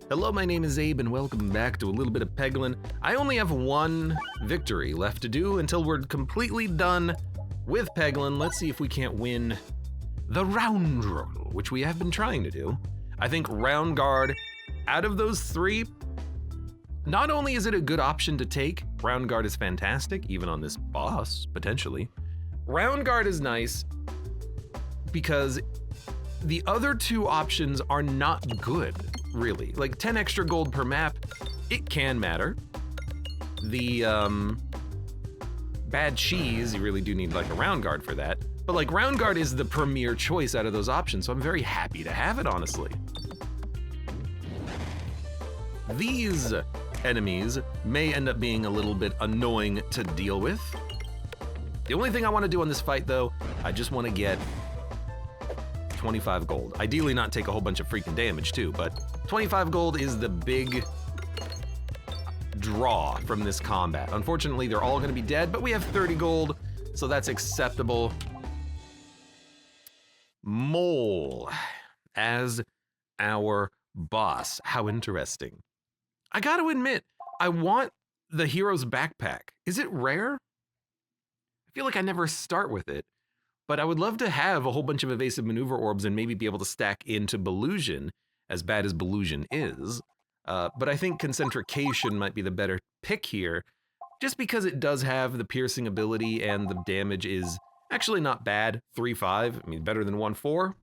Hello, my name is Abe, and welcome back to a little bit of Peglin. I only have one victory left to do until we're completely done with Peglin. Let's see if we can't win the round roll, which we have been trying to do. I think Round Guard, out of those three, not only is it a good option to take, Round Guard is fantastic, even on this boss, potentially. Round Guard is nice because the other two options are not good, really. Like 10 extra gold per map, it can matter. The bad cheese, you really do need like a Round Guard for that. But like Round Guard is the premier choice out of those options, so I'm very happy to have it, honestly. These enemies may end up being a little bit annoying to deal with. The only thing I want to do on this fight though, I just want to get 25 gold. Ideally not take a whole bunch of freaking damage too, but 25 gold is the big draw from this combat. Unfortunately, they're all gonna be dead, but we have 30 gold, so that's acceptable. Mole as our boss. How interesting. I gotta admit, I want the hero's backpack. Is it rare? I feel like I never start with it. But I would love to have a whole bunch of evasive maneuver orbs and maybe be able to stack into Belusion, as bad as Belusion is. But I think Concentrication might be the better pick here, just because it does have the piercing ability and the damage is actually not bad. 3-5, I mean, better than 1-4.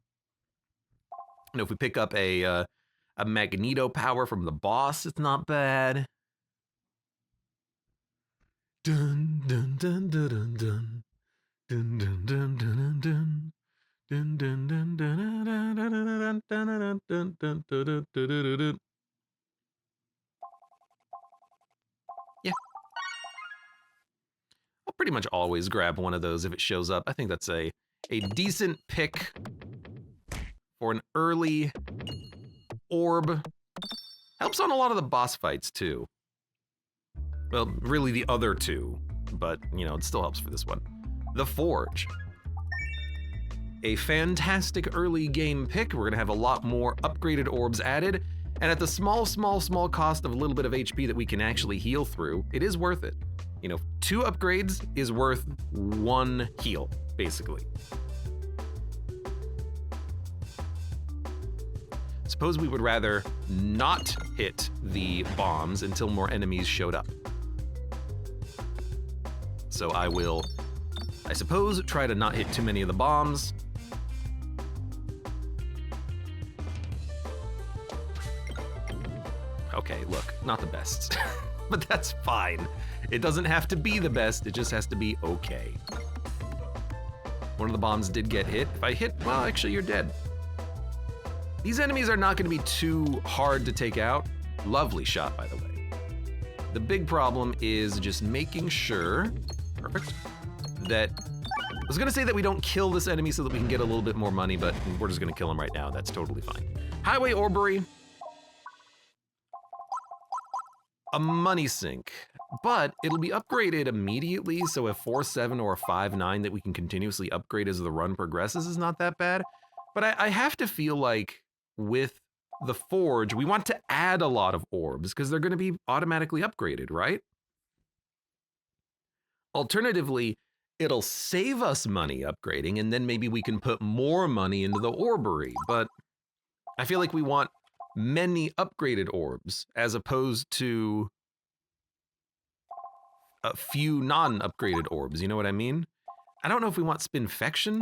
And if we pick up a Magneto power from the boss, it's not bad. Dun dun dun dun dun dun. Dun dun dun dun dun dun dun dun dun dun dun dun dun. Yeah. I'll pretty much always grab one of those if it shows up. I think that's a decent pick for an early orb. Helps on a lot of the boss fights too. Well, really the other two, but you know, it still helps for this one. The Forge. A fantastic early game pick. We're gonna have a lot more upgraded orbs added, and at the small cost of a little bit of HP that we can actually heal through, it is worth it. You know, 2 upgrades is worth 1 heal, basically. Suppose we would rather not hit the bombs until more enemies showed up. So I will, I suppose, try to not hit too many of the bombs. Okay, look, not the best, but that's fine. It doesn't have to be the best, it just has to be okay. One of the bombs did get hit. If I hit, well, actually you're dead. These enemies are not gonna be too hard to take out. Lovely shot, by the way. The big problem is just making sure, perfect, that, I was gonna say that we don't kill this enemy so that we can get a little bit more money, but we're just gonna kill him right now. That's totally fine. Highway Orbery. A money sink, but it'll be upgraded immediately, so a 4-7 or a 5-9 that we can continuously upgrade as the run progresses is not that bad. But I have to feel like with the Forge, we want to add a lot of orbs because they're gonna be automatically upgraded, right? Alternatively, it'll save us money upgrading, and then maybe we can put more money into the orbery, but I feel like we want many upgraded orbs as opposed to a few non-upgraded orbs, you know what I mean? I don't know if we want Spinfection.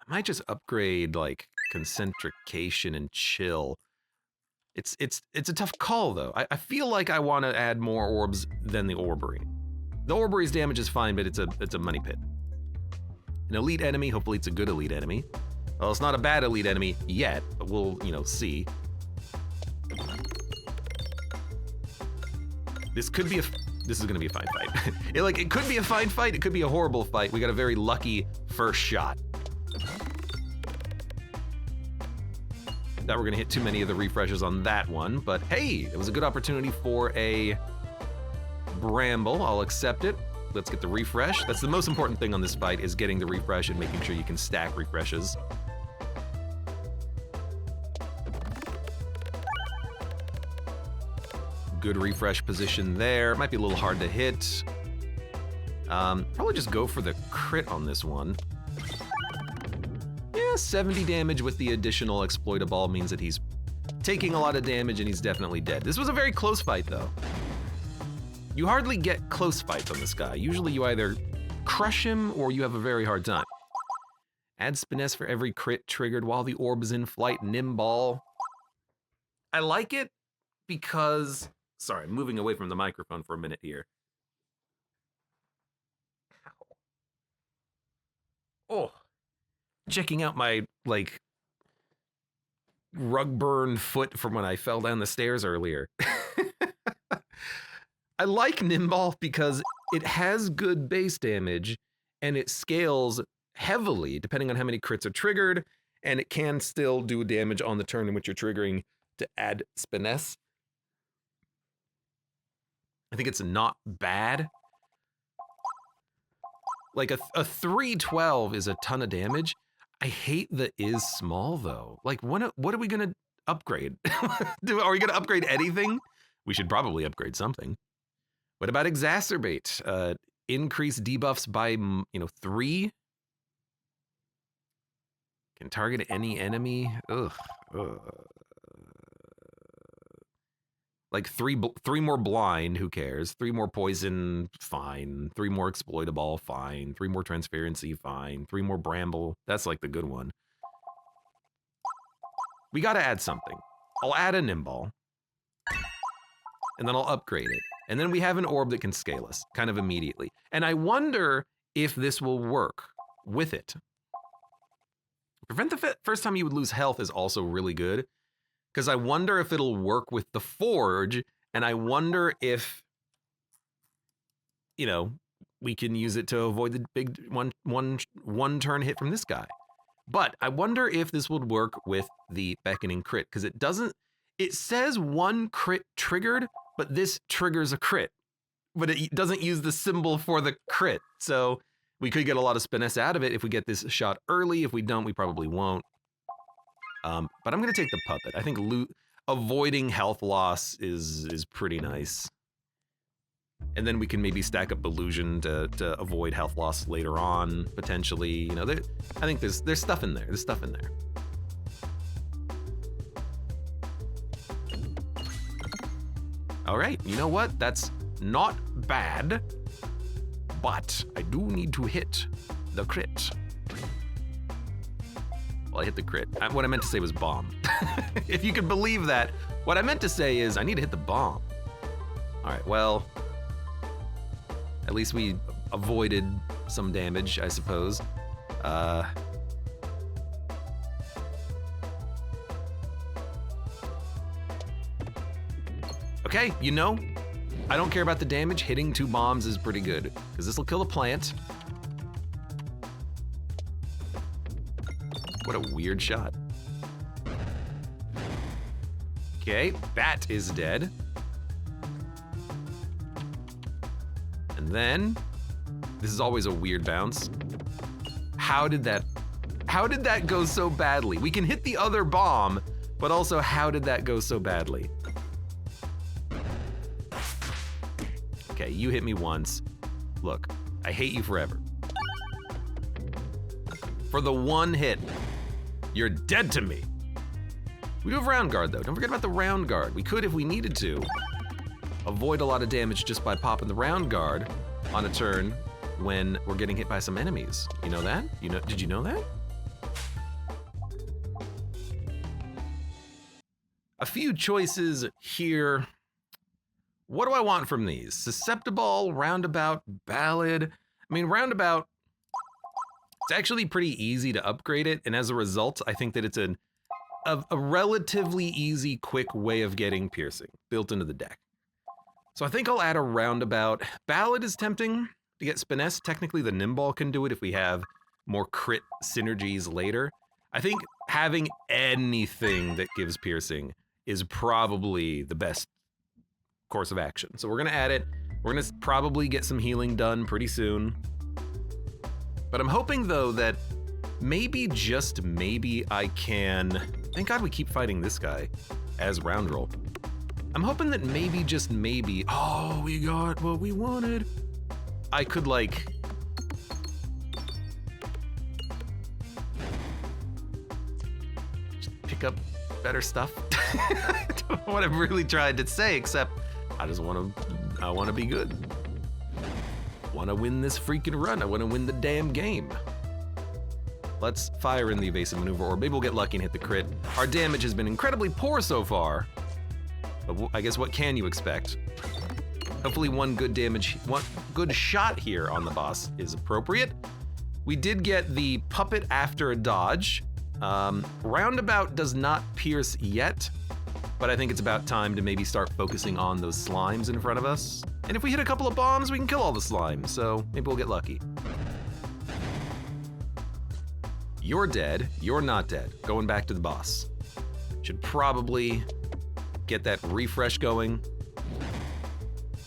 I might just upgrade like Concentrication and Chill. It's a tough call though. I feel like I want to add more orbs than the orbery. The orbery's damage is fine, but it's a money pit. An elite enemy, hopefully it's a good elite enemy. Well, it's not a bad elite enemy yet, but we'll, you know, see. This could be this is gonna be a fine fight. it could be a fine fight, it could be a horrible fight. We got a very lucky first shot. That we're gonna hit too many of the refreshes on that one, but hey, it was a good opportunity for a Bramble. I'll accept it. Let's get the refresh. That's the most important thing on this fight, is getting the refresh and making sure you can stack refreshes. Good refresh position there. Might be a little hard to hit. Probably just go for the crit on this one. Yeah, 70 damage with the additional exploitable means that he's taking a lot of damage and he's definitely dead. This was a very close fight though. You hardly get close fights on this guy. Usually you either crush him or you have a very hard time. Add Spiness for every crit triggered while the orb is in flight. Nimball. I like it because, sorry, I'm moving away from the microphone for a minute here. Oh, checking out my, like, rug burn foot from when I fell down the stairs earlier. I like Nimball because it has good base damage and it scales heavily depending on how many crits are triggered, and it can still do damage on the turn in which you're triggering to add Spiness. I think it's not bad. Like a 312 is a ton of damage. I hate the is small though. Like what are we gonna upgrade? Are we gonna upgrade anything? We should probably upgrade something. What about Exacerbate? Increase debuffs by 3. Can target any enemy. Ugh. Like three more blind, who cares? 3 more poison, fine. 3 more exploitable, fine. 3 more transparency, fine. 3 more bramble, that's like the good one. We gotta add something. I'll add a Nimball. And then I'll upgrade it. And then we have an orb that can scale us, kind of immediately. And I wonder if this will work with it. Prevent the first time you would lose health is also really good. Because I wonder if it'll work with the Forge, and I wonder if, we can use it to avoid the big one turn hit from this guy. But I wonder if this would work with the Beckoning crit, because it says 1 crit triggered, but this triggers a crit. But it doesn't use the symbol for the crit. So we could get a lot of Spiness out of it if we get this shot early. If we don't, we probably won't. But I'm going to take the puppet. I think avoiding health loss is pretty nice. And then we can maybe stack up illusion to avoid health loss later on, potentially. I think there's stuff in there. There's stuff in there. All right, you know what? That's not bad, but I do need to hit the crit. Well, I hit the crit. What I meant to say was bomb. If you could believe that, what I meant to say is I need to hit the bomb. All right, well, at least we avoided some damage, I suppose. Okay, I don't care about the damage. Hitting 2 bombs is pretty good, because this will kill the plant. What a weird shot. Okay, Bat is dead. And then, this is always a weird bounce. How did that go so badly? We can hit the other bomb, but also how did that go so badly? Okay, you hit me once. Look, I hate you forever. For the 1 hit. You're dead to me. We do have round guard though. Don't forget about the round guard. We could, if we needed to, avoid a lot of damage just by popping the round guard on a turn when we're getting hit by some enemies. You know that? Did you know that? A few choices here. What do I want from these? Susceptible, Roundabout, Ballad. I mean, Roundabout, it's actually pretty easy to upgrade it, and as a result, I think that it's a relatively easy, quick way of getting piercing built into the deck. So I think I'll add a Roundabout. Ballad is tempting to get Spiness. Technically, the Nimball can do it if we have more crit synergies later. I think having anything that gives piercing is probably the best course of action. So we're gonna add it. We're gonna probably get some healing done pretty soon. But I'm hoping though that maybe, just maybe, I can, thank God we keep fighting this guy as round roll. I'm hoping that maybe, just maybe, oh, we got what we wanted. I could like, just pick up better stuff. I don't know what I've really tried to say, except I want to be good. Want to win this freaking run. I want to win the damn game. Let's fire in the evasive maneuver, or maybe we'll get lucky and hit the crit. Our damage has been incredibly poor so far, but I guess what can you expect? Hopefully one good shot here on the boss is appropriate. We did get the puppet after a dodge. Roundabout does not pierce yet, but I think it's about time to maybe start focusing on those slimes in front of us. And if we hit a couple of bombs, we can kill all the slimes, so maybe we'll get lucky. You're dead, you're not dead. Going back to the boss. Should probably get that refresh going.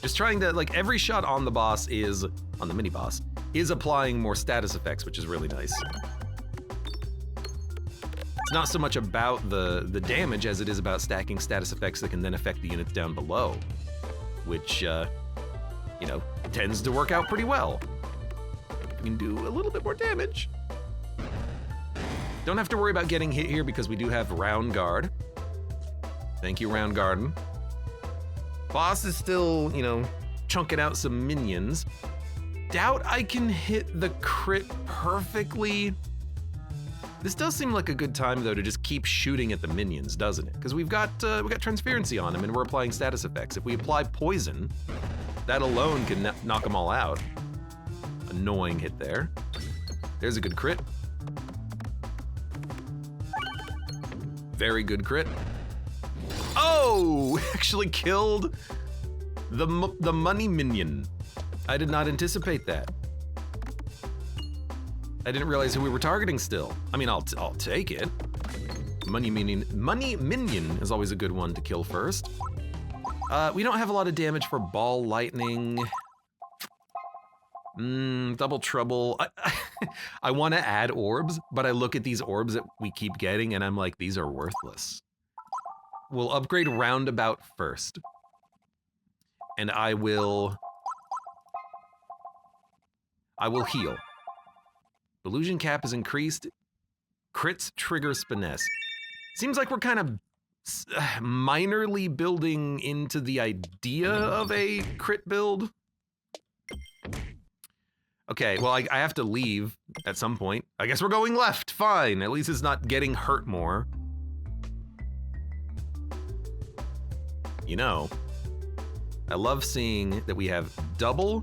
Just trying to, like, every shot on the boss is, on the mini boss, is applying more status effects, which is really nice. It's not so much about the damage as it is about stacking status effects that can then affect the units down below, which, you know, tends to work out pretty well. We can do a little bit more damage. Don't have to worry about getting hit here because we do have Round Guard. Thank you, Round Garden. Boss is still, you know, chunking out some minions. Doubt I can hit the crit perfectly. This does seem like a good time, though, to just keep shooting at the minions, doesn't it? Because we got transparency on them, and we're applying status effects. If we apply poison, that alone can knock them all out. Annoying hit there. There's a good crit. Very good crit. Oh, actually killed the money minion. I did not anticipate that. I didn't realize who we were targeting still. I mean, I'll take it. Money minion is always a good one to kill first. We don't have a lot of damage for ball lightning. Double trouble. I want to add orbs, but I look at these orbs that we keep getting and I'm like, these are worthless. We'll upgrade Roundabout first. And I will heal. Illusion cap is increased. Crits trigger Spinesse. Seems like we're kind of minorly building into the idea of a crit build. Okay, well, I have to leave at some point. I guess we're going left, fine. At least it's not getting hurt more. You know, I love seeing that we have double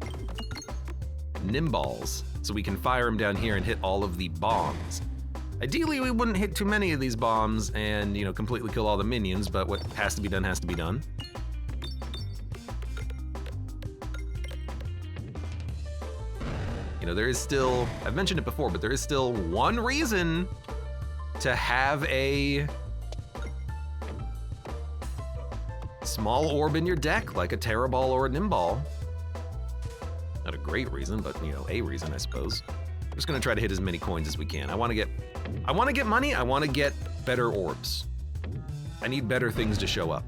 nimballs, so we can fire them down here and hit all of the bombs. Ideally, we wouldn't hit too many of these bombs and, you know, completely kill all the minions, but what has to be done has to be done. You know, there is still, I've mentioned it before, but there is still one reason to have a small orb in your deck, like a Terraball or a Nimball. Not a great reason, but, you know, a reason, I suppose. We're just gonna try to hit as many coins as we can. I wanna get money, I wanna get better orbs. I need better things to show up.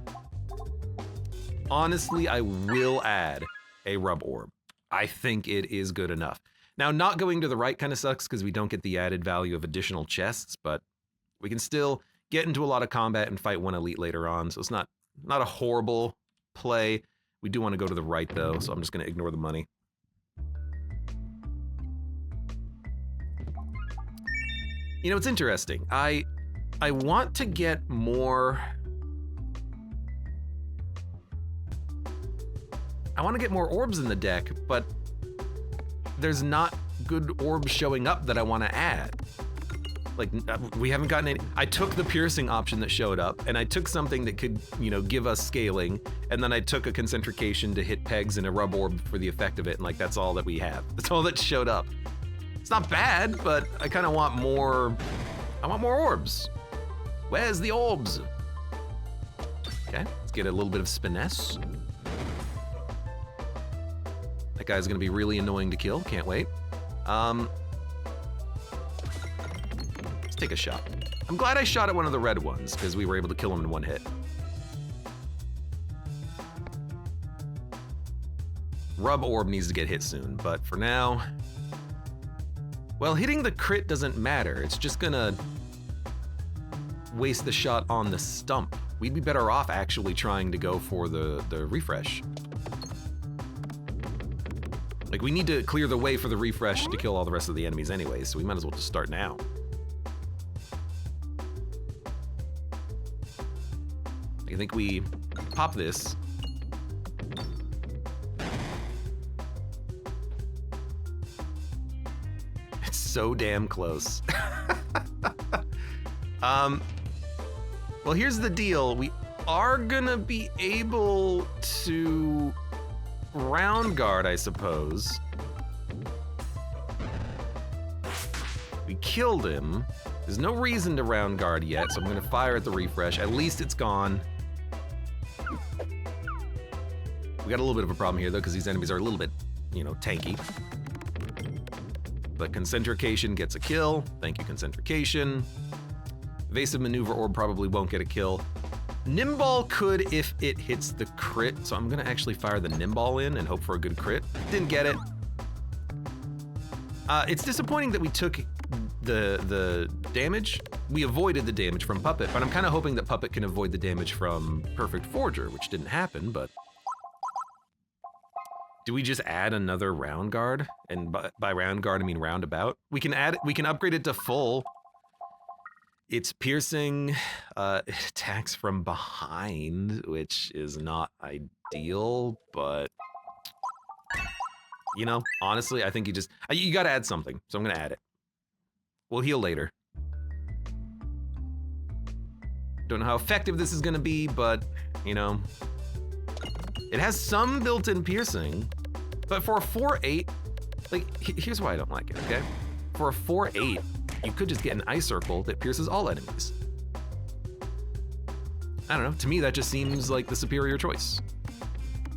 Honestly, I will add a rub orb. I think it is good enough. Now, not going to the right kind of sucks because we don't get the added value of additional chests, but we can still get into a lot of combat and fight one elite later on, so it's not a horrible play. We do want to go to the right, though, so I'm just going to ignore the money. You know, it's interesting. I want to get more... I want to get more orbs in the deck, but there's not good orbs showing up that I want to add. Like, we haven't gotten any. I took the piercing option that showed up, and I took something that could, you know, give us scaling, and then I took a concentrication to hit pegs and a rub orb for the effect of it, and like, that's all that we have. That's all that showed up. It's not bad, but I kind of want more. I want more orbs. Where's the orbs? Okay, let's get a little bit of Spinesse. That guy's gonna be really annoying to kill, can't wait. Let's take a shot. I'm glad I shot at one of the red ones, because we were able to kill him in one hit. Rub orb needs to get hit soon, but for now... Well, hitting the crit doesn't matter. It's just gonna waste the shot on the stump. We'd be better off actually trying to go for the refresh. Like, we need to clear the way for the refresh to kill all the rest of the enemies anyway, so we might as well just start now. I think we pop this. It's so damn close. Well, here's the deal. We are gonna be able to round guard, I suppose. We killed him. There's no reason to round guard yet, so I'm gonna fire at the refresh. At least it's gone. We got a little bit of a problem here, though, because these enemies are a little bit, you know, tanky. But Concentrication gets a kill. Thank you, Concentrication. Evasive Maneuver Orb probably won't get a kill. Nimball could if it hits the crit, so I'm gonna actually fire the Nimball in and hope for a good crit. Didn't get it. It's disappointing that we took the damage. We avoided the damage from Puppet, but I'm kind of hoping that Puppet can avoid the damage from Perfect Forger, which didn't happen, but... Do we just add another round guard? And by round guard, I mean roundabout. We can upgrade it to full. It's piercing, it attacks from behind, which is not ideal, but... You know, honestly, I think you gotta add something, so I'm gonna add it. We'll heal later. Don't know how effective this is gonna be, but, you know... It has some built-in piercing, but for a 4-8, like, here's why I don't like it, okay? For a 4-8, you could just get an ice circle that pierces all enemies. I don't know, to me that just seems like the superior choice.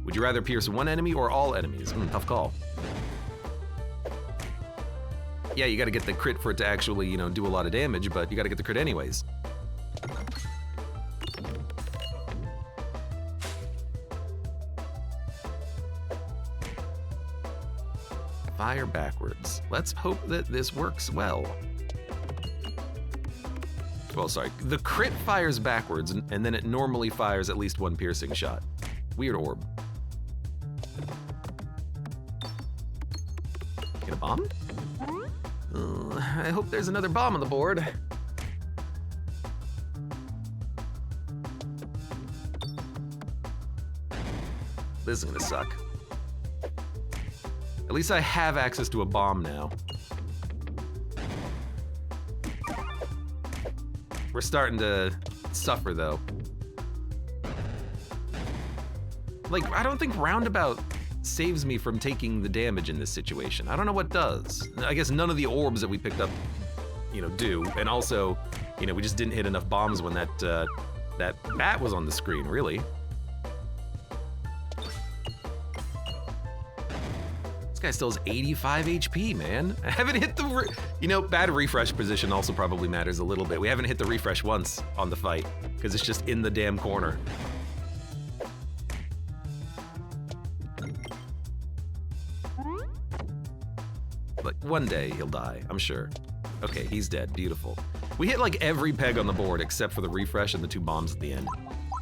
Would you rather pierce one enemy or all enemies? Tough call. Yeah, you gotta get the crit for it to actually, you know, do a lot of damage, but you gotta get the crit anyways. Fire backwards. Let's hope that this works well. Well, sorry. The crit fires backwards, and then it normally fires at least one piercing shot. Weird orb. Get a bomb? I hope there's another bomb on the board. This is gonna suck. At least I have access to a bomb now. We're starting to suffer, though. Like, I don't think Roundabout saves me from taking the damage in this situation. I don't know what does. I guess none of the orbs that we picked up, you know, do. And also, you know, we just didn't hit enough bombs when that bat was on the screen, really. This guy still has 85 HP, man. I haven't hit the, you know, bad refresh position also probably matters a little bit. We haven't hit the refresh once on the fight, because it's just in the damn corner. But one day he'll die, I'm sure. Okay, he's dead, beautiful. We hit like every peg on the board except for the refresh and the 2 bombs at the end.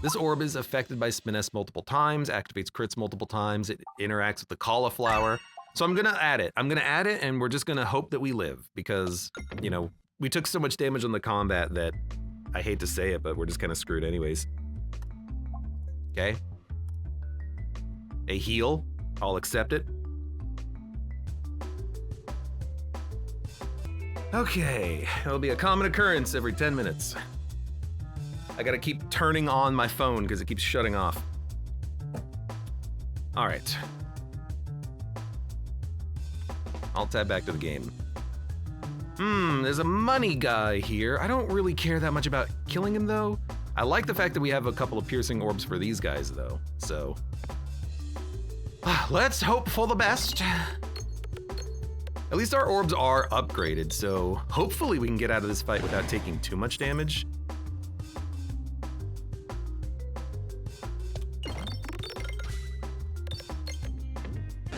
This orb is affected by Spiness multiple times, activates crits multiple times, it interacts with the cauliflower. So I'm gonna add it. I'm gonna add it, and we're just gonna hope that we live, because, you know, we took so much damage on the combat that I hate to say it, but we're just kind of screwed anyways. Okay. A heal, I'll accept it. Okay, it'll be a common occurrence every 10 minutes. I gotta keep turning on my phone because it keeps shutting off. All right. I'll tab back to the game. There's a money guy here. I don't really care that much about killing him, though. I like the fact that we have a couple of piercing orbs for these guys, though. So, let's hope for the best. At least our orbs are upgraded, so hopefully we can get out of this fight without taking too much damage.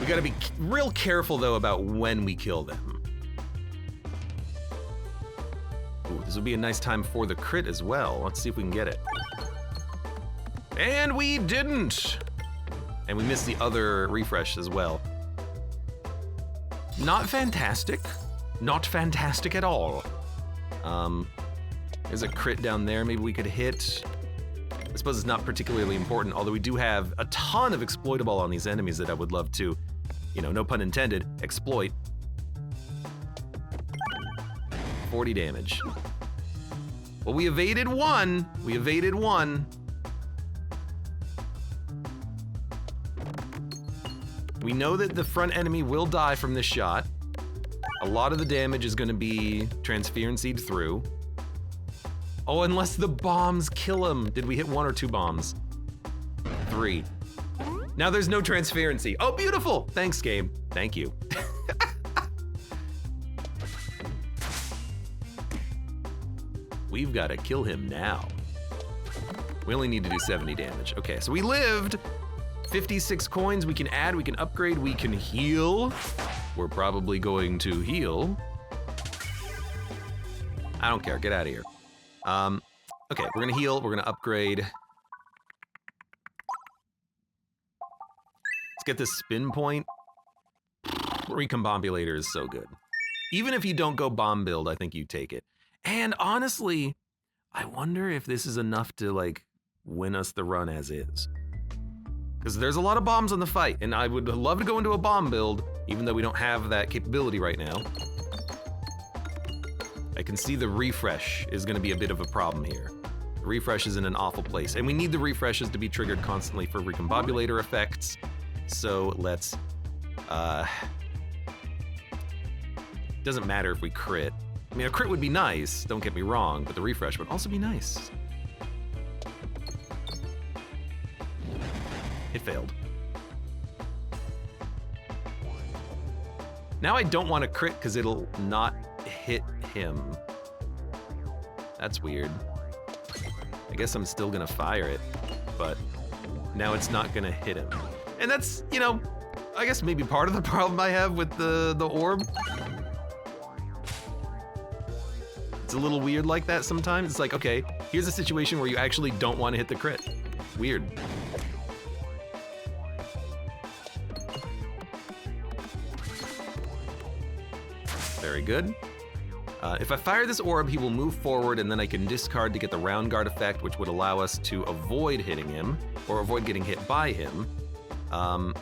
gotta be real careful, though, about when we kill them. Ooh, this would be a nice time for the crit as well. Let's see if we can get it. And we didn't! And we missed the other refresh as well. Not fantastic. Not fantastic at all. There's a crit down there maybe we could hit. I suppose it's not particularly important, although we do have a ton of exploitable on these enemies that I would love to, you know, no pun intended, exploit. 40 damage. Well, we evaded one. We evaded one. We know that the front enemy will die from this shot. A lot of the damage is going to be transferenced through. Oh, unless the bombs kill him. Did we hit 1 or 2 bombs? 3. Now there's no transferency. Oh, beautiful. Thanks, game. Thank you. We've got to kill him now. We only need to do 70 damage. Okay, so we lived. 56 coins we can add, we can upgrade, we can heal. We're probably going to heal. I don't care, get out of here. Okay, we're gonna heal, we're gonna upgrade. Let's get this spin point. Recombobulator is so good. Even if you don't go bomb build, I think you take it. And honestly, I wonder if this is enough to like win us the run as is. Because there's a lot of bombs on the fight, and I would love to go into a bomb build, even though we don't have that capability right now. I can see the refresh is going to be a bit of a problem here. The refresh is in an awful place, and we need the refreshes to be triggered constantly for recombobulator effects. So let's, doesn't matter if we crit. I mean, a crit would be nice, don't get me wrong, but the refresh would also be nice. It failed. Now I don't want to crit because it'll not hit him. That's weird. I guess I'm still gonna fire it, but now it's not gonna hit him. And that's, you know, I guess maybe part of the problem I have with the orb. It's a little weird like that sometimes. It's like, okay, here's a situation where you actually don't want to hit the crit. Weird. Very good. If I fire this orb, he will move forward, and then I can discard to get the round guard effect, which would allow us to avoid hitting him, or avoid getting hit by him. I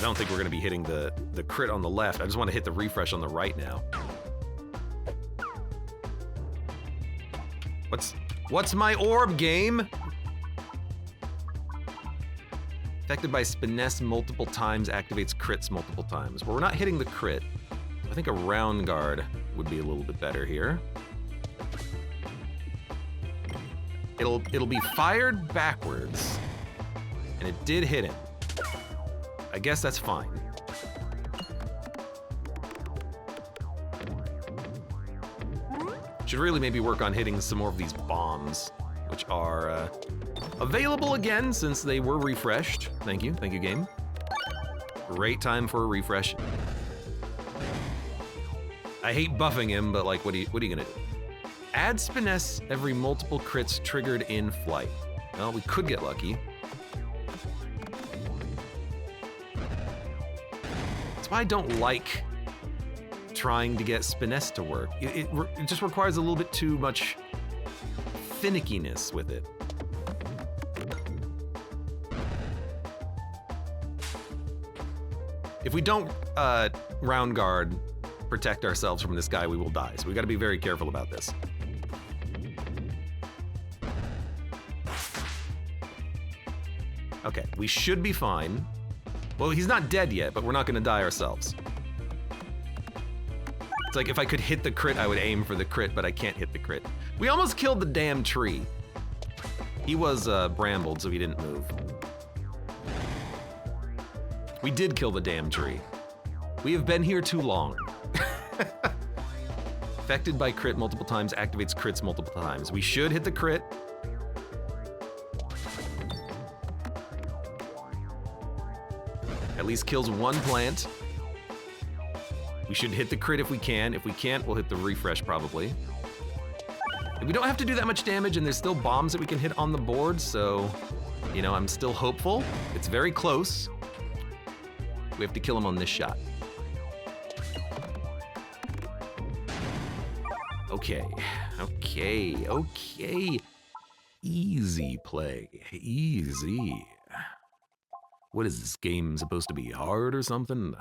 don't think we're going to be hitting the crit on the left. I just want to hit the refresh on the right now. What's my orb, game? Affected by Spiness multiple times, activates crits multiple times. Well, we're not hitting the crit. I think a round guard would be a little bit better here. It'll be fired backwards, and it did hit him. I guess that's fine. Should really maybe work on hitting some more of these bombs, which are available again since they were refreshed. Thank you game. Great time for a refresh. I hate buffing him, but like, what are you gonna do? Add Spiness every multiple crits triggered in flight. Well, we could get lucky. That's why I don't like trying to get Spiness to work. It just requires a little bit too much finickiness with it. If we don't round guard, protect ourselves from this guy, we will die. So we gotta be very careful about this. Okay, we should be fine. Well, he's not dead yet, but we're not gonna die ourselves. It's like if I could hit the crit, I would aim for the crit, but I can't hit the crit. We almost killed the damn tree. He was brambled, so he didn't move. We did kill the damn tree. We have been here too long. Affected by crit multiple times, activates crits multiple times. We should hit the crit. At least kills one plant. We should hit the crit if we can. If we can't, we'll hit the refresh probably. And we don't have to do that much damage, and there's still bombs that we can hit on the board, so, you know, I'm still hopeful. It's very close. We have to kill him on this shot. Okay, okay, okay. Easy play, easy. What is this game supposed to be, hard or something?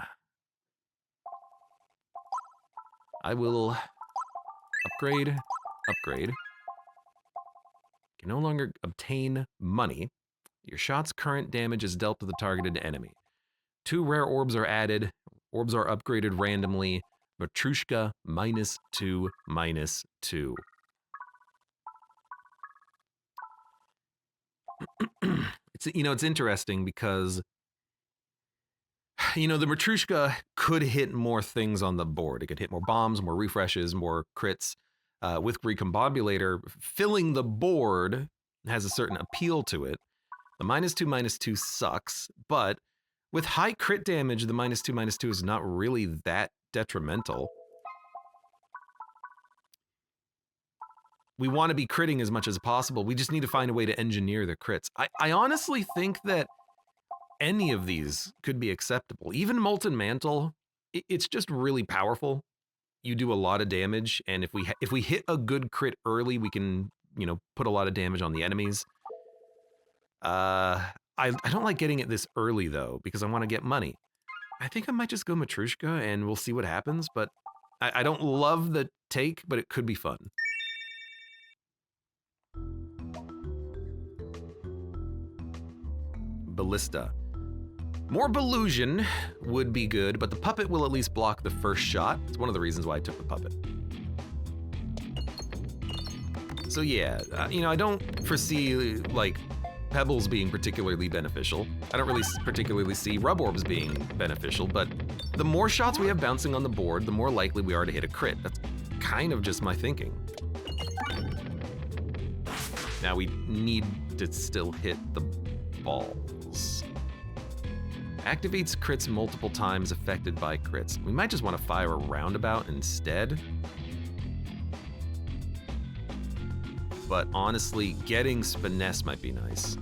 I will upgrade. Can no longer obtain money. Your shot's current damage is dealt to the targeted enemy. 2 rare orbs are added. Orbs are upgraded randomly. Matrushka -2, -2. It's interesting because, the Matrushka could hit more things on the board. It could hit more bombs, more refreshes, more crits. With Recombobulator, filling the board has a certain appeal to it. The -2, -2 sucks, but with high crit damage, the -2, -2 is not really that detrimental. We want to be critting as much as possible. We just need to find a way to engineer the crits. I honestly think that any of these could be acceptable. Even Molten Mantle, it's just really powerful. You do a lot of damage, and if we hit a good crit early, we can, put a lot of damage on the enemies. I don't like getting it this early, though, because I want to get money. I think I might just go Matrushka, and we'll see what happens, but I don't love the take, but it could be fun. Ballista. More Belusion would be good, but the puppet will at least block the first shot. It's one of the reasons why I took the puppet. So yeah, I don't foresee, like, Pebbles being particularly beneficial. I don't really particularly see Rub Orbs being beneficial, but the more shots we have bouncing on the board, the more likely we are to hit a crit. That's kind of just my thinking. Now we need to still hit the balls. Activates crits multiple times affected by crits. We might just want to fire a Roundabout instead. But honestly, getting Spiness might be nice.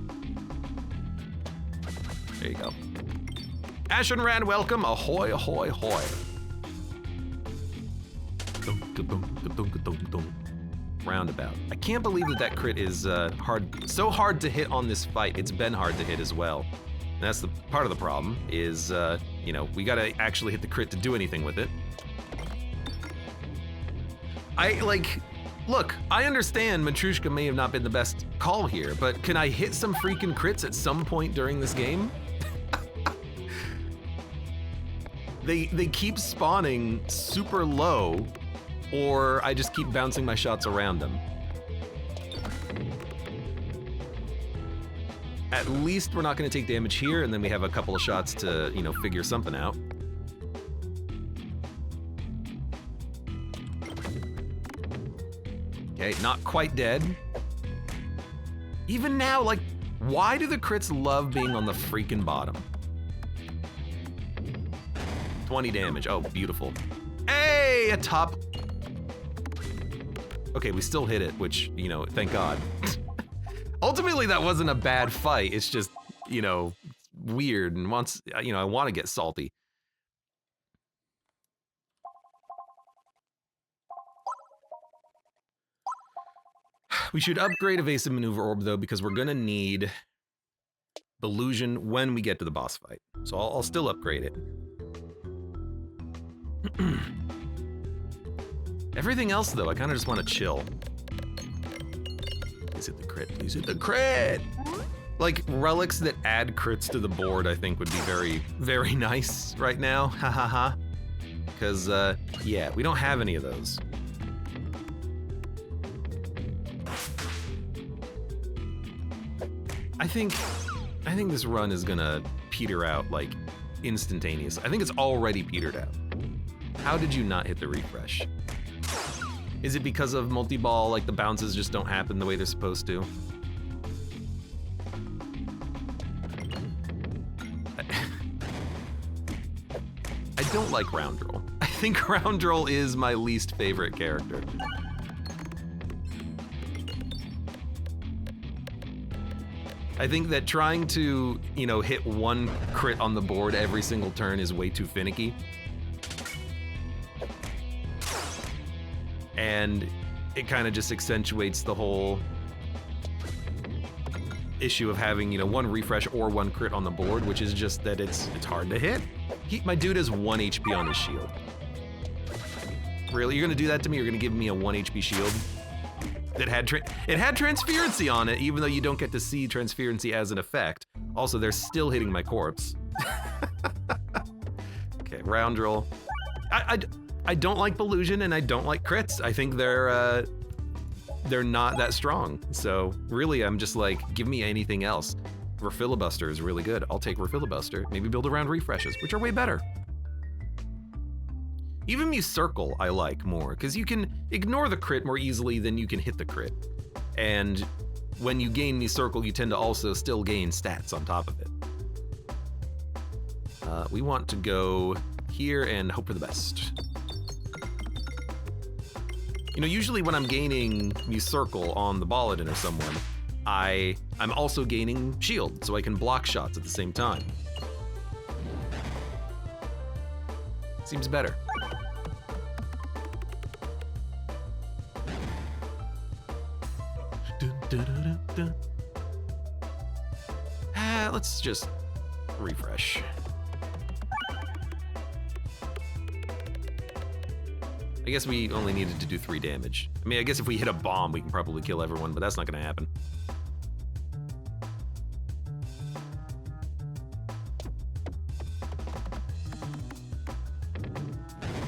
There you go. Ashenran, welcome. Ahoy, ahoy, ahoy. Roundabout. I can't believe that crit is so hard to hit on this fight. It's been hard to hit as well. And that's the part of the problem is, we gotta actually hit the crit to do anything with it. Look, I understand Matrushka may have not been the best call here, but can I hit some freaking crits at some point during this game? They keep spawning super low, or I just keep bouncing my shots around them. At least we're not going to take damage here, and then we have a couple of shots to, figure something out. Okay, not quite dead. Even now, why do the crits love being on the freaking bottom? 20 damage, oh, beautiful. Hey, a top. Okay, we still hit it, which, thank God. Ultimately, that wasn't a bad fight. It's just, weird, and once, I want to get salty. We should upgrade Evasive Maneuver Orb, though, because we're going to need Belusion when we get to the boss fight. So I'll still upgrade it. Everything else, though, I kind of just want to chill. Please hit the crit. Please hit the crit! Like, relics that add crits to the board, I think, would be very, very nice right now. Ha ha ha. Because, yeah, we don't have any of those. I think this run is gonna peter out, like, instantaneously. I think it's already petered out. How did you not hit the refresh? Is it because of multi-ball, like the bounces just don't happen the way they're supposed to? don't like Roundroll. I think Roundroll is my least favorite character. I think that trying to, you know, hit one crit on the board every single turn is way too finicky. And it kind of just accentuates the whole issue of having, you know, one refresh or one crit on the board, which is just that it's hard to hit. My dude has 1 HP on his shield. Really? You're gonna do that to me? You're gonna give me a 1 HP shield? It had transferency on it, even though you don't get to see transferency as an effect. Also, they're still hitting my corpse. Okay, Roundroll. I don't like Belusion and I don't like crits. I think they're not that strong. So really, I'm just like, give me anything else. Refilibuster is really good. I'll take Refilibuster. Maybe build around refreshes, which are way better. Even Circle I like more, because you can ignore the crit more easily than you can hit the crit. And when you gain Circle, you tend to also still gain stats on top of it. We want to go here and hope for the best. You know, usually when I'm gaining Circle on the Paladin or someone, I'm also gaining shield, so I can block shots at the same time. Seems better. Let's just refresh. I guess we only needed to do 3 damage. I mean, I guess if we hit a bomb, we can probably kill everyone, but that's not gonna happen.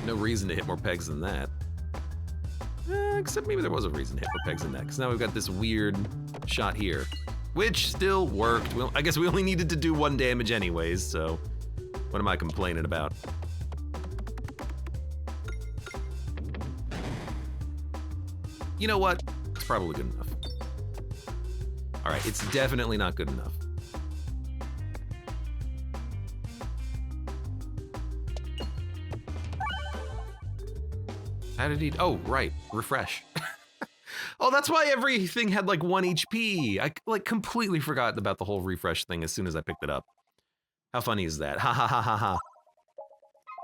No reason to hit more pegs than that. Except maybe there was a reason to hit more pegs than that, because now we've got this weird shot here, which still worked. Well, I guess we only needed to do 1 damage anyways, so what am I complaining about? You know what? It's probably good enough. All right, it's definitely not good enough. How did he? Oh, right, refresh. Oh, that's why everything had like 1 HP. I like completely forgot about the whole refresh thing as soon as I picked it up. How funny is that? Ha ha ha ha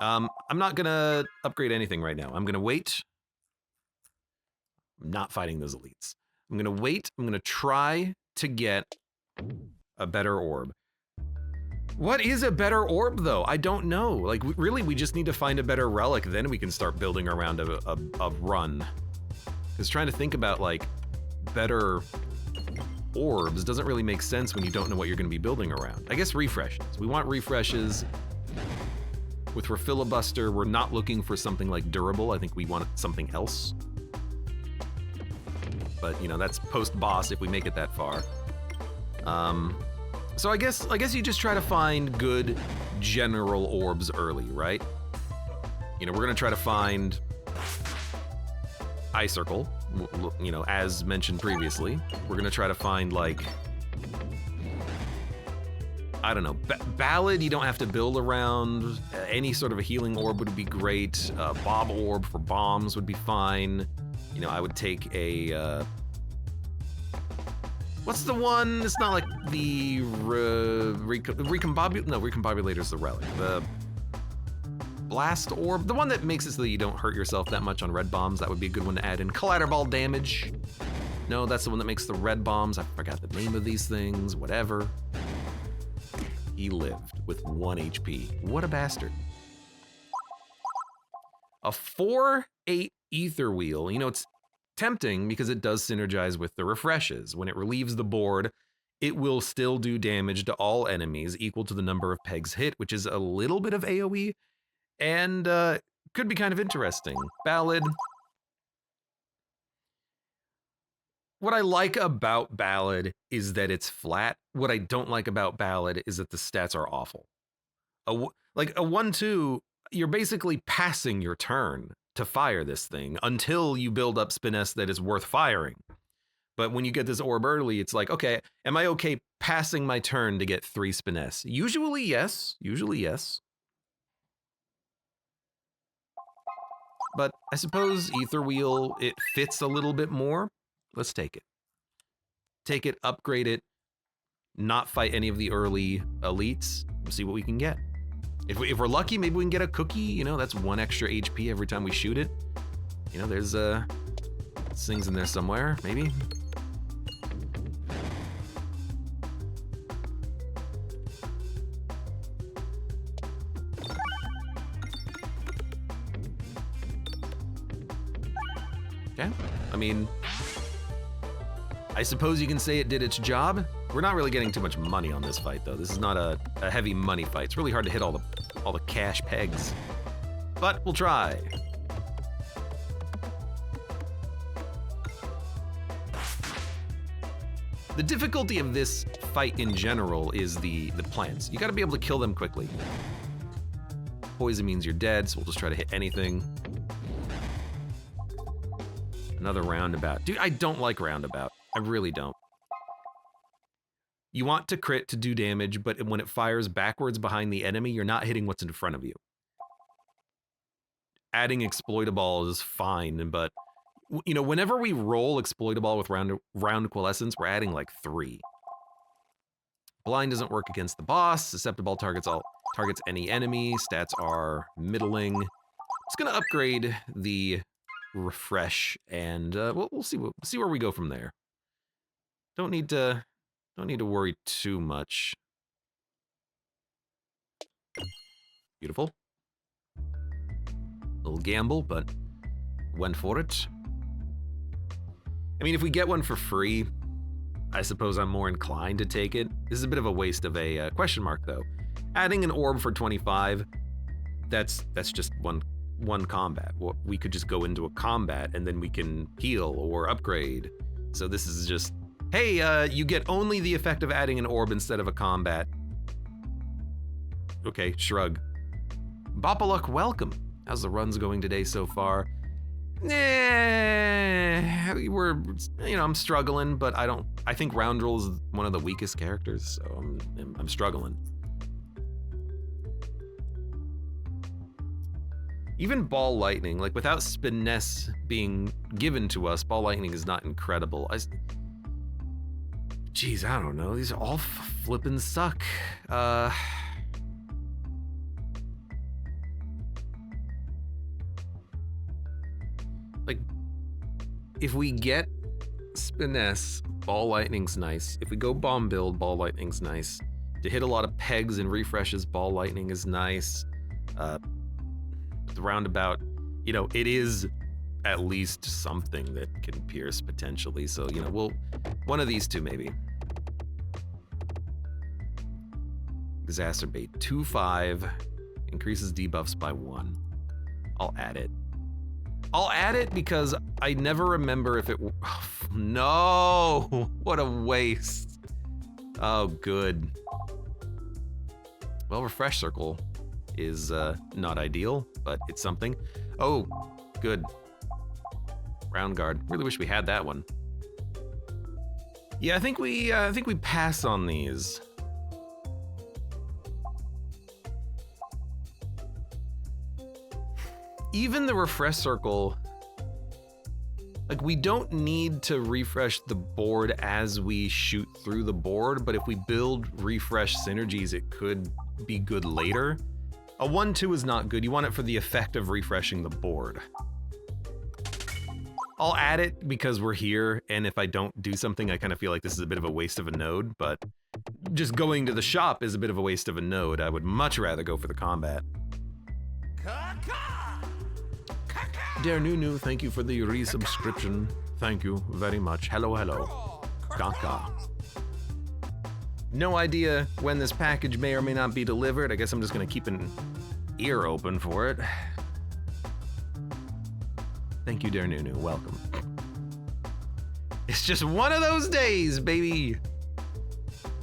ha. I'm not gonna upgrade anything right now. I'm gonna wait. I'm not fighting those elites. I'm gonna wait. I'm gonna try to get a better orb. What is a better orb though? I don't know. Like really, we just need to find a better relic, then we can start building around a run. Because trying to think about like better orbs doesn't really make sense when you don't know what you're gonna be building around. I guess refreshes. We want refreshes. With Refilibuster, we're not looking for something like durable. I think we want something else. But you know, that's post-boss if we make it that far. So I guess you just try to find good general orbs early, right? You know, we're gonna try to find Circle, you know, as mentioned previously. We're gonna try to find like, I don't know, Ballad you don't have to build around. Any sort of a healing orb would be great. Bob orb for bombs would be fine. You know, I would take a, what's the one? It's not like the recombobulator's the relic. The blast orb, the one that makes it so that you don't hurt yourself that much on red bombs. That would be a good one to add in. Collateral damage. No, that's the one that makes the red bombs. I forgot the name of these things, whatever. He lived with 1 HP. What a bastard. A 4/8 ether wheel. You know, it's tempting because it does synergize with the refreshes. When it relieves the board, it will still do damage to all enemies equal to the number of pegs hit, which is a little bit of AoE and could be kind of interesting. Ballad. What I like about Ballad is that it's flat. What I don't like about Ballad is that the stats are awful. Like a 1/2, you're basically passing your turn to fire this thing until you build up Spiness that is worth firing. But when you get this orb early, it's like, okay, am I okay passing my turn to get 3 Spiness? Usually yes, usually yes. but I suppose Ether Wheel, it fits a little bit more. Let's take it. Take it, upgrade it, not fight any of the early elites, see what we can get. If we're lucky, maybe we can get a cookie, you know, that's 1 extra HP every time we shoot it. You know, there's things in there somewhere, maybe. Okay, I mean, I suppose you can say it did its job. We're not really getting too much money on this fight, though. This is not a heavy money fight. It's really hard to hit all the cash pegs, but we'll try. The difficulty of this fight in general is the plants. You gotta be able to kill them quickly. Poison means you're dead, so we'll just try to hit anything. Another roundabout. Dude, I don't like roundabout. I really don't. You want to crit to do damage, but when it fires backwards behind the enemy, you're not hitting what's in front of you. Adding exploitable is fine, but you know, whenever we roll exploitable with round coalescence, we're adding like 3. Blind doesn't work against the boss. Susceptible targets any enemy. Stats are middling. Just gonna upgrade the refresh, and we'll see where we go from there. Don't need to worry too much. Beautiful. Little gamble, but went for it. I mean, if we get one for free, I suppose I'm more inclined to take it. This is a bit of a waste of a question mark, though. Adding an orb for 25, that's just one combat. We could just go into a combat and then we can heal or upgrade. So this is just, hey, you get only the effect of adding an orb instead of a combat. Okay, shrug. Bopaluk, welcome. How's the runs going today so far? I'm struggling, but I think Roundrel is one of the weakest characters, so I'm struggling. Even Ball Lightning, like without Spiness being given to us, Ball Lightning is not incredible. Geez, I don't know. These all flippin' suck. Like, if we get Spiness, Ball Lightning's nice. If we go Bomb Build, Ball Lightning's nice. To hit a lot of pegs and refreshes, Ball Lightning is nice. The Roundabout, you know, it is at least something that can pierce potentially. So, you know, one of these two maybe. Exacerbate 2/5, increases debuffs by 1. I'll add it. I'll add it because I never remember if it, no, what a waste. Oh, good. Well, Refresh Circle is not ideal, but it's something. Oh, good. Round Guard. Really wish we had that one. Yeah, I think we pass on these. Even the Refresh Circle, like, we don't need to refresh the board as we shoot through the board, but if we build refresh synergies, it could be good later. A 1/2 is not good. You want it for the effect of refreshing the board. I'll add it because we're here, and if I don't do something, I kind of feel like this is a bit of a waste of a node, but just going to the shop is a bit of a waste of a node. I would much rather go for the combat. Dear Nunu, thank you for the resubscription. Thank you very much. Hello, hello. Kaka. No idea when this package may or may not be delivered. I guess I'm just gonna keep an ear open for it. Thank you, dear Nunu. Welcome. It's just one of those days, baby.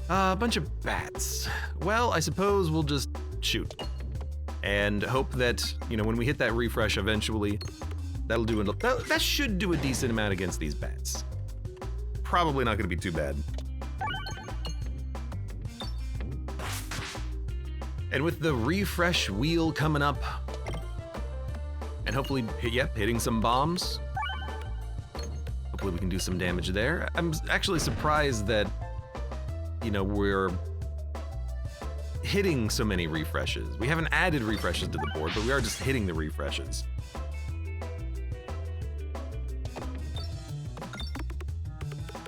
A bunch of bats. Well, I suppose we'll just shoot. And hope that, you know, when we hit that refresh eventually, that should do a decent amount against these bats. Probably not gonna be too bad. And with the refresh wheel coming up, And hopefully, yep, hitting some bombs. Hopefully we can do some damage there. I'm actually surprised that, you know, we're hitting so many refreshes. We haven't added refreshes to the board, but we are just hitting the refreshes.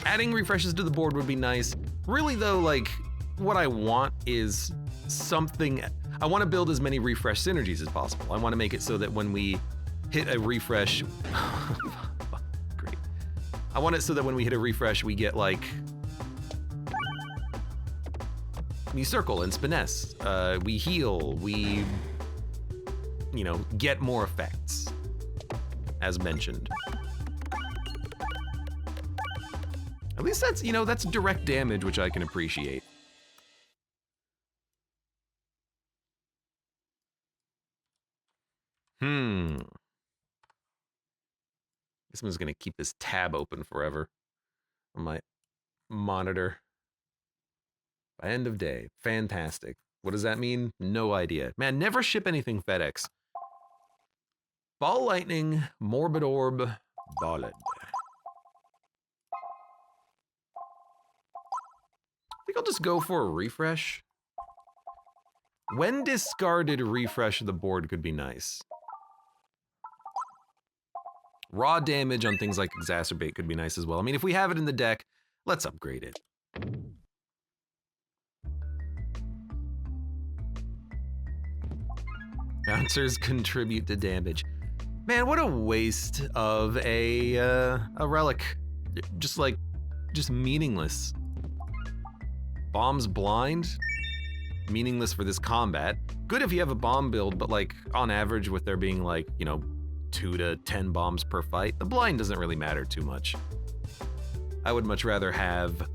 Adding refreshes to the board would be nice. Really though, like, what I want is something, I want to build as many refresh synergies as possible. I want to make it so that when we hit a refresh, great. I want it so that when we hit a refresh, we get like, we circle and finesse, we heal, we, you know, get more effects, as mentioned. At least that's, you know, that's direct damage, which I can appreciate. This one's gonna keep this tab open forever on my monitor. By end of day, fantastic. What does that mean? No idea. Man, never ship anything FedEx. Ball lightning, morbid orb, ballad. I think I'll just go for a refresh. When discarded, refresh the board could be nice. Raw damage on things like exacerbate could be nice as well. I mean, if we have it in the deck, let's upgrade it. Bouncers contribute to damage. Man, what a waste of a relic. Just meaningless. Bombs blind, meaningless for this combat. Good if you have a bomb build, but like on average with there being like, you know, 2 to 10 bombs per fight, the blind doesn't really matter too much. I would much rather have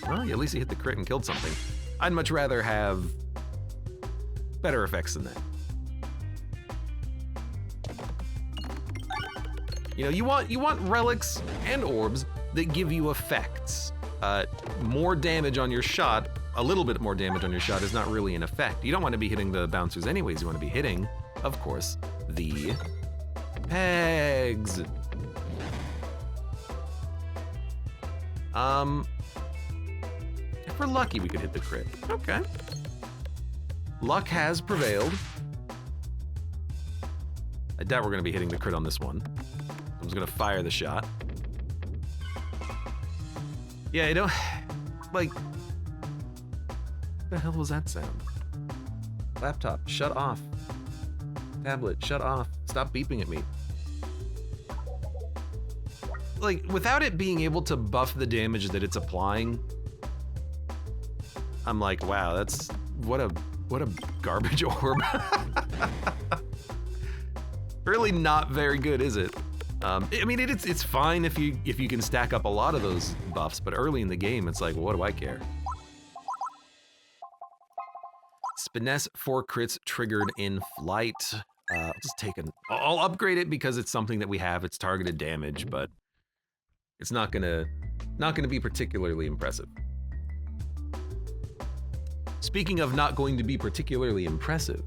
well, at least he hit the crit and killed something. I'd much rather have better effects than that. You know, you want relics and orbs that give you effects. More damage on your shot, a little bit more damage on your shot is not really an effect. You don't want to be hitting the bouncers anyways. You want to be hitting, of course, the pegs. If we're lucky, we could hit the crit. Okay. Luck has prevailed. I doubt we're gonna be hitting the crit on this one. I'm just gonna fire the shot. Yeah, I don't, like, what the hell was that sound? Laptop, shut off. Tablet, shut off. Stop beeping at me. Like, without it being able to buff the damage that it's applying, I'm like, wow, that's, what a garbage orb. Really not very good, is it? I mean, it's fine if you can stack up a lot of those buffs, but early in the game, it's like, well, what do I care? Finesse 4 crits triggered in flight. I'll just take I'll upgrade it because it's something that we have. It's targeted damage, but it's not gonna be particularly impressive. Speaking of not going to be particularly impressive,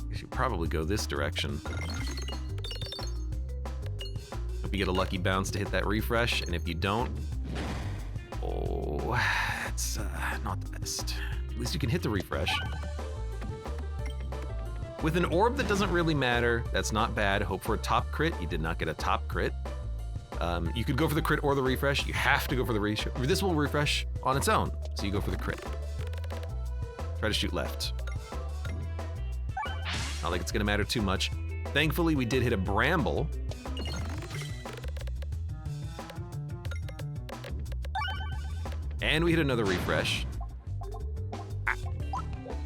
you should probably go this direction. Hope you get a lucky bounce to hit that refresh, and if you don't, oh, it's not the best. At least you can hit the refresh. With an orb that doesn't really matter, that's not bad. Hope for a top crit. You did not get a top crit. You could go for the crit or the refresh. You have to go for the refresh. This will refresh on its own, so you go for the crit. Try to shoot left. Not like it's gonna matter too much. Thankfully, we did hit a bramble. And we hit another refresh.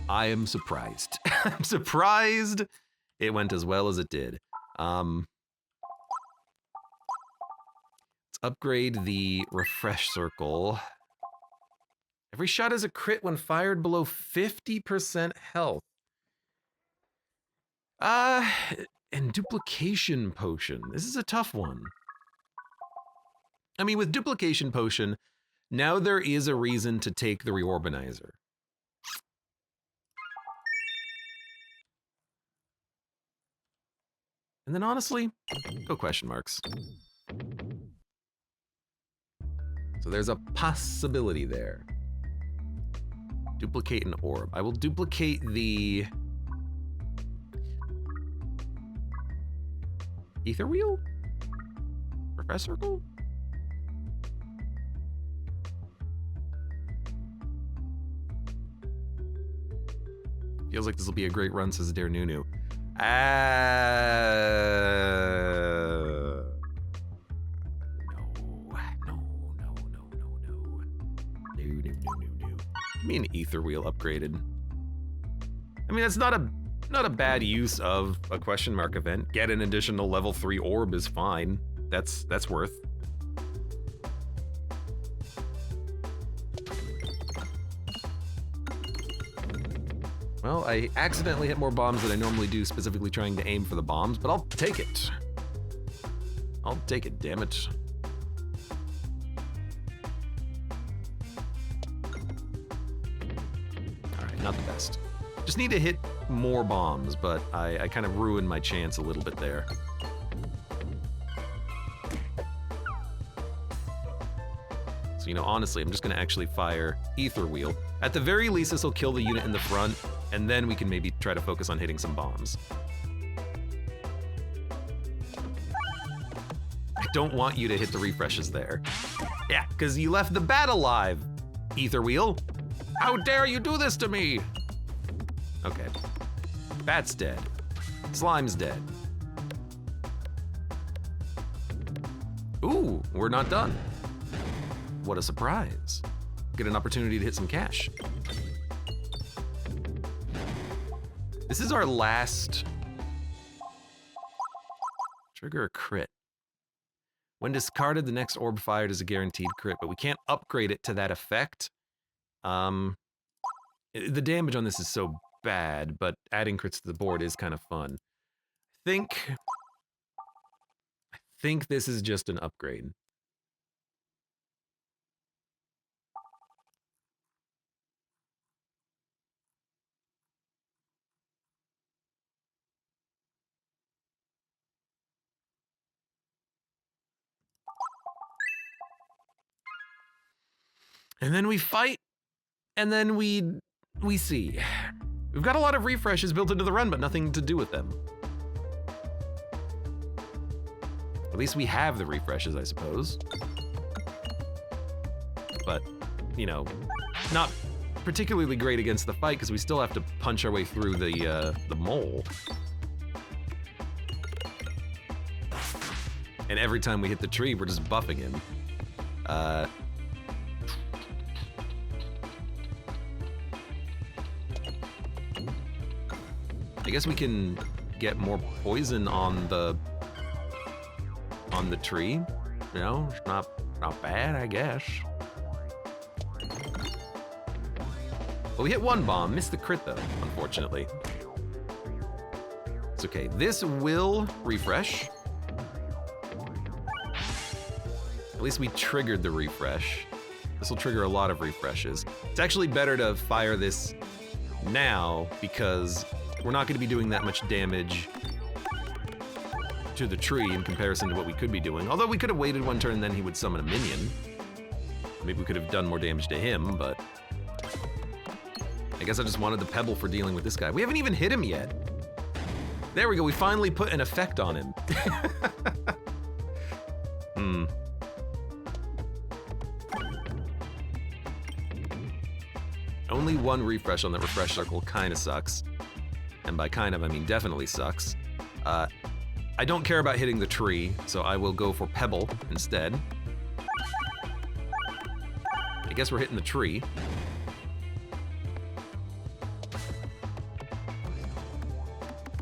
I am surprised. I'm surprised it went as well as it did. Let's upgrade the refresh circle. Every shot is a crit when fired below 50% health. And duplication potion. This is a tough one. I mean, with duplication potion, Now there is a reason to take the reorbanizer. And then honestly, go question marks. So there's a possibility there. Duplicate an orb. I will duplicate the ether wheel? Refresh circle? Feels like this will be a great run, says Dare Nunu. No. Give me an ether wheel upgraded. I mean, that's not a bad use of a question mark event. Get an additional level 3 orb is fine. That's worth. Well, I accidentally hit more bombs than I normally do, specifically trying to aim for the bombs, but I'll take it. I'll take it, damn it. Alright, not the best. Just need to hit more bombs, but I kind of ruined my chance a little bit there. So, you know, honestly, I'm just gonna actually fire Ether Wheel. At the very least, this will kill the unit in the front, and then we can maybe try to focus on hitting some bombs. I don't want you to hit the refreshes there. Yeah, because you left the bat alive, Ether Wheel. How dare you do this to me? Okay. Bat's dead. Slime's dead. Ooh, we're not done. What a surprise. Get an opportunity to hit some cash. This is our last... Trigger a crit. When discarded, the next orb fired is a guaranteed crit, but we can't upgrade it to that effect. The damage on this is so bad, but adding crits to the board is kind of fun. I think this is just an upgrade. And then we fight, and then we see. We've got a lot of refreshes built into the run, but nothing to do with them. At least we have the refreshes, I suppose. But, you know, not particularly great against the fight, because we still have to punch our way through the mole. And every time we hit the tree, we're just buffing him. I guess we can get more poison on the tree. You know, it's not bad, I guess. Well, we hit one bomb, missed the crit though, unfortunately. It's okay. This will refresh. At least we triggered the refresh. This will trigger a lot of refreshes. It's actually better to fire this now because we're not going to be doing that much damage to the tree in comparison to what we could be doing. Although we could have waited one turn and then he would summon a minion. Maybe we could have done more damage to him, but I guess I just wanted the pebble for dealing with this guy. We haven't even hit him yet. There we go, we finally put an effect on him. Only one refresh on that refresh circle kind of sucks. And by kind of, I mean definitely sucks. I don't care about hitting the tree, so I will go for Pebble instead. I guess we're hitting the tree.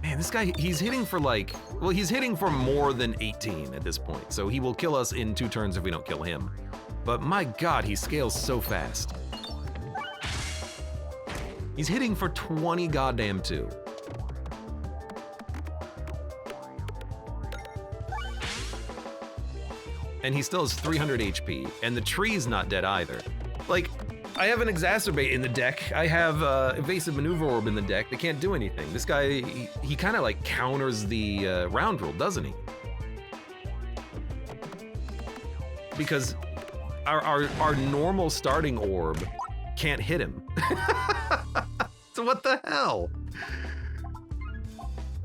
Man, this guy, he's hitting for like, well, he's hitting for more than 18 at this point, so he will kill us in 2 turns if we don't kill him. But my God, he scales so fast. He's hitting for 20 goddamn 2. and he still has 300 HP, and the tree's not dead either. Like, I have an Exacerbate in the deck. I have Evasive Maneuver Orb in the deck. They can't do anything. This guy, he kind of like counters the round rule, doesn't he? Because our normal starting orb can't hit him. So what the hell?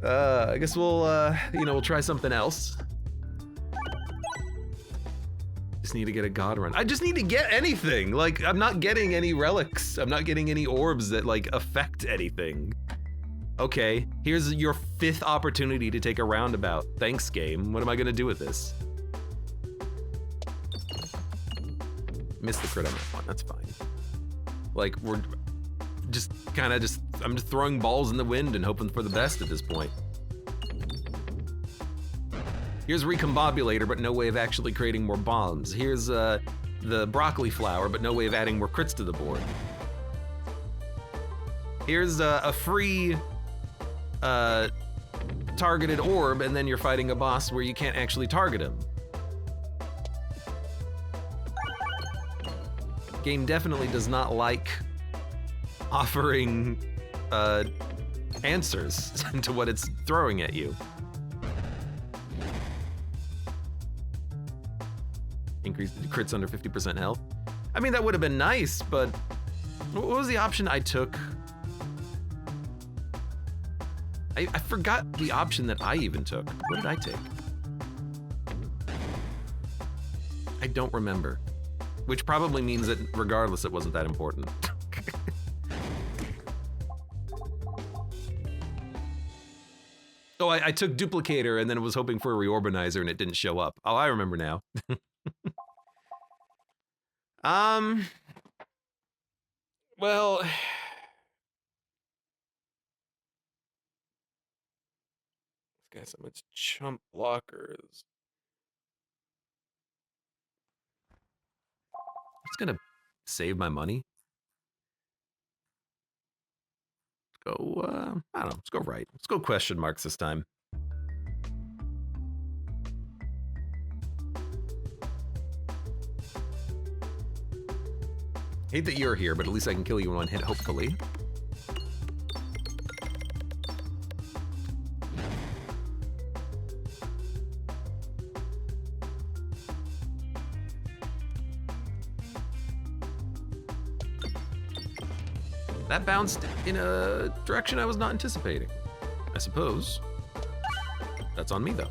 I guess we'll, we'll try something else. Just need to get a God run. I just need to get anything. Like, I'm not getting any relics. I'm not getting any orbs that like affect anything. Okay, here's your 5th opportunity to take a roundabout. Thanks, game. What am I gonna do with this? Missed the crit on that one, that's fine. Like, we're just I'm just throwing balls in the wind and hoping for the best at this point. Here's Recombobulator, but no way of actually creating more bombs. Here's the Broccoli Flower, but no way of adding more crits to the board. Here's a free targeted orb, and then you're fighting a boss where you can't actually target him. Game definitely does not like offering answers to what it's throwing at you. Increase crits under 50% health. I mean, that would have been nice, but what was the option I took? I forgot the option that I even took. What did I take? I don't remember. Which probably means that regardless, it wasn't that important. Oh, I took Duplicator and then was hoping for a Reorbanizer and it didn't show up. Oh, I remember now. Well, this guy has so much chump blockers. It's gonna save my money. Go, I don't know, let's go right. Let's go question marks this time. Hate that you're here, but at least I can kill you in one hit, hopefully. That bounced in a direction I was not anticipating. I suppose. That's on me, though.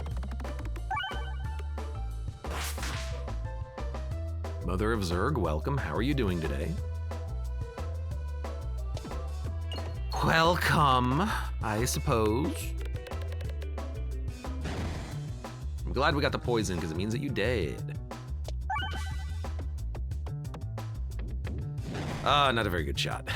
Mother of Zerg, welcome. How are you doing today? Welcome, I suppose. I'm glad we got the poison, because it means that you dead. Not a very good shot.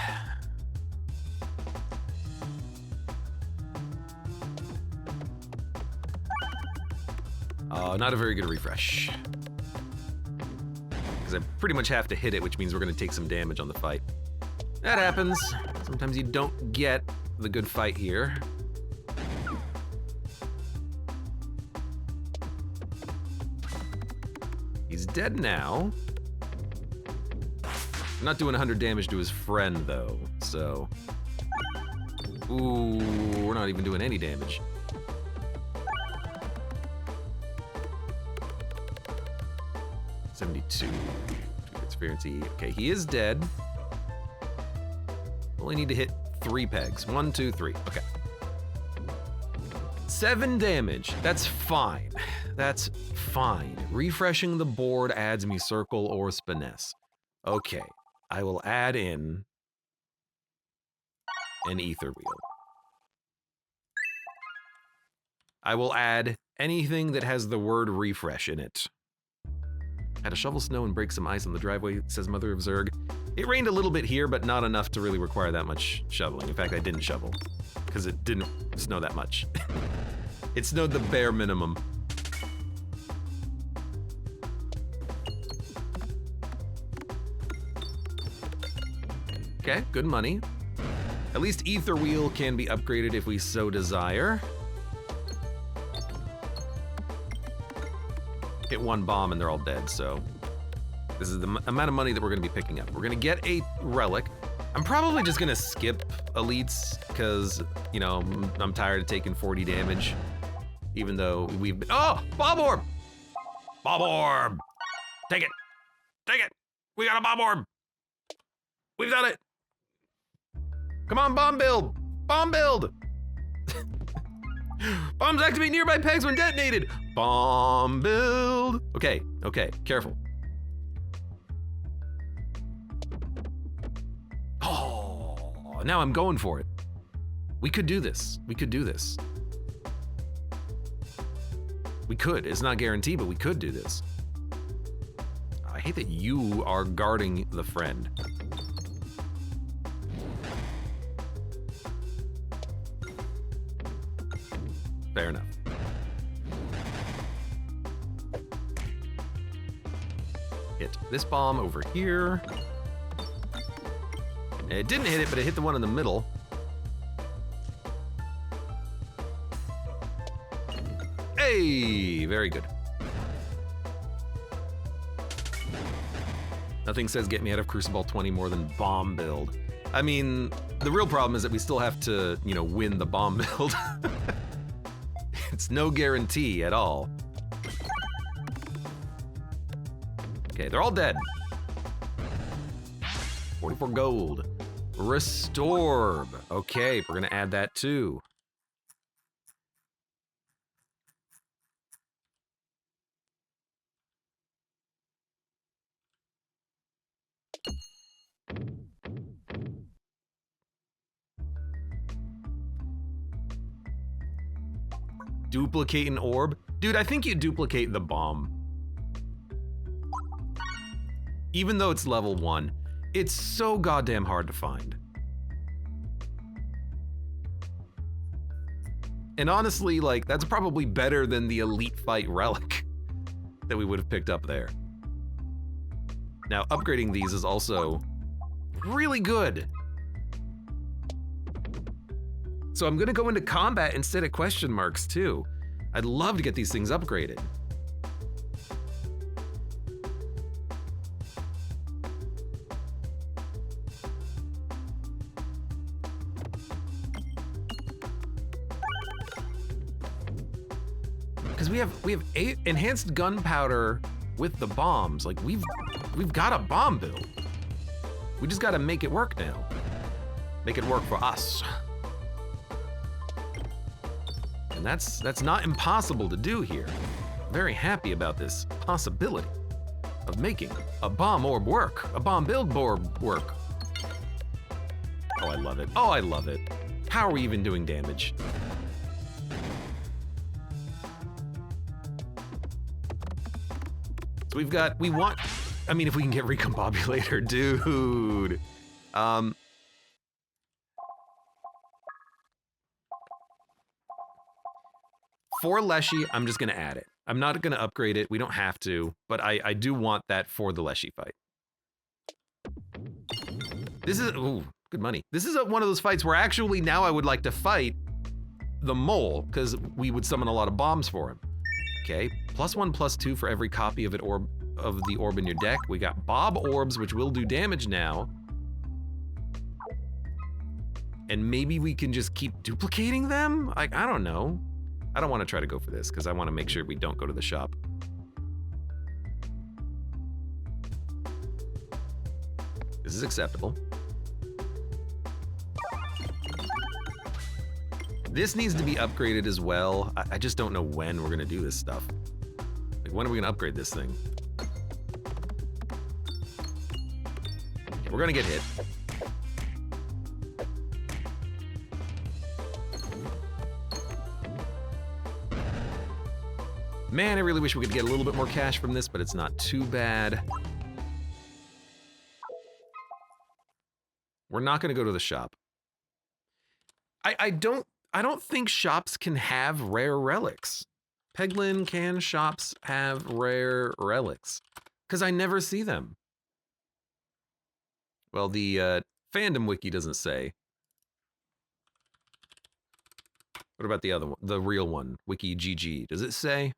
Not a very good refresh. Because I pretty much have to hit it, which means we're going to take some damage on the fight. That happens. Sometimes you don't get the good fight here. He's dead now. I'm not doing 100 damage to his friend, though, so... Ooh, we're not even doing any damage. Experience E. Okay, he is dead. Only need to hit 3 pegs. 1, 2, 3. Okay. 7 damage. That's fine. That's fine. Refreshing the board adds me Circle or Spiness. Okay. I will add in an Ether Wheel. I will add anything that has the word refresh in it. Had to shovel snow and break some ice on the driveway, says Mother of Zerg. It rained a little bit here, but not enough to really require that much shoveling. In fact, I didn't shovel, because it didn't snow that much. It snowed the bare minimum. Okay, good money. At least Ether Wheel can be upgraded if we so desire. hit one bomb and they're all dead, so this is the amount of money that we're gonna be picking up. We're gonna get a relic. I'm probably just gonna skip elites because, you know, I'm tired of taking 40 damage, even though we've been, oh, bomb orb! Bomb orb! Take it, take it! We got a bomb orb! We've done it! Come on, bomb build! Bomb build! Bombs activate nearby pegs when detonated! Bomb build! Okay, okay, careful. Oh, now I'm going for it. We could do this. We could do this. We could. It's not guaranteed, but we could do this. I hate that you are guarding the friend. Fair enough. Hit this bomb over here. It didn't hit it, but it hit the one in the middle. Hey, very good. Nothing says get me out of Crucible 20 more than bomb build. I mean, the real problem is that we still have to, you know, win the bomb build. It's no guarantee at all. Okay, they're all dead. 44 gold. Restore. Okay, we're gonna add that too. Duplicate an orb? Dude, I think you duplicate the bomb. Even though it's level 1, it's so goddamn hard to find. And honestly, like, that's probably better than the Elite Fight relic that we would have picked up there. Now, upgrading these is also really good. So I'm gonna go into combat instead of question marks too. I'd love to get these things upgraded. Because we have 8 enhanced gunpowder with the bombs. Like we've got a bomb build. We just gotta make it work now. Make it work for us. And that's not impossible to do here. Very happy about this possibility of making a bomb orb work, a bomb build orb work. Oh, I love it. Oh, I love it. How are we even doing damage? So I mean, if we can get Recombobulator, dude. For Leshy, I'm just gonna add it. I'm not gonna upgrade it, we don't have to, but I do want that for the Leshy fight. This is, ooh, good money. This is one of those fights where actually now I would like to fight the mole, because we would summon a lot of bombs for him. Okay, +1/+2 for every copy of the orb in your deck. We got Bob orbs, which will do damage now. And maybe we can just keep duplicating them? Like, I don't know. I don't want to try to go for this because I want to make sure we don't go to the shop. This is acceptable. This needs to be upgraded as well. I just don't know when we're going to do this stuff. Like, when are we going to upgrade this thing? Okay, we're going to get hit. Man, I really wish we could get a little bit more cash from this, but it's not too bad. We're not gonna go to the shop. I don't think shops can have rare relics. Peglin, can shops have rare relics? Because I never see them. Well, the fandom wiki doesn't say. What about the other one? The real one, Wiki GG. Does it say?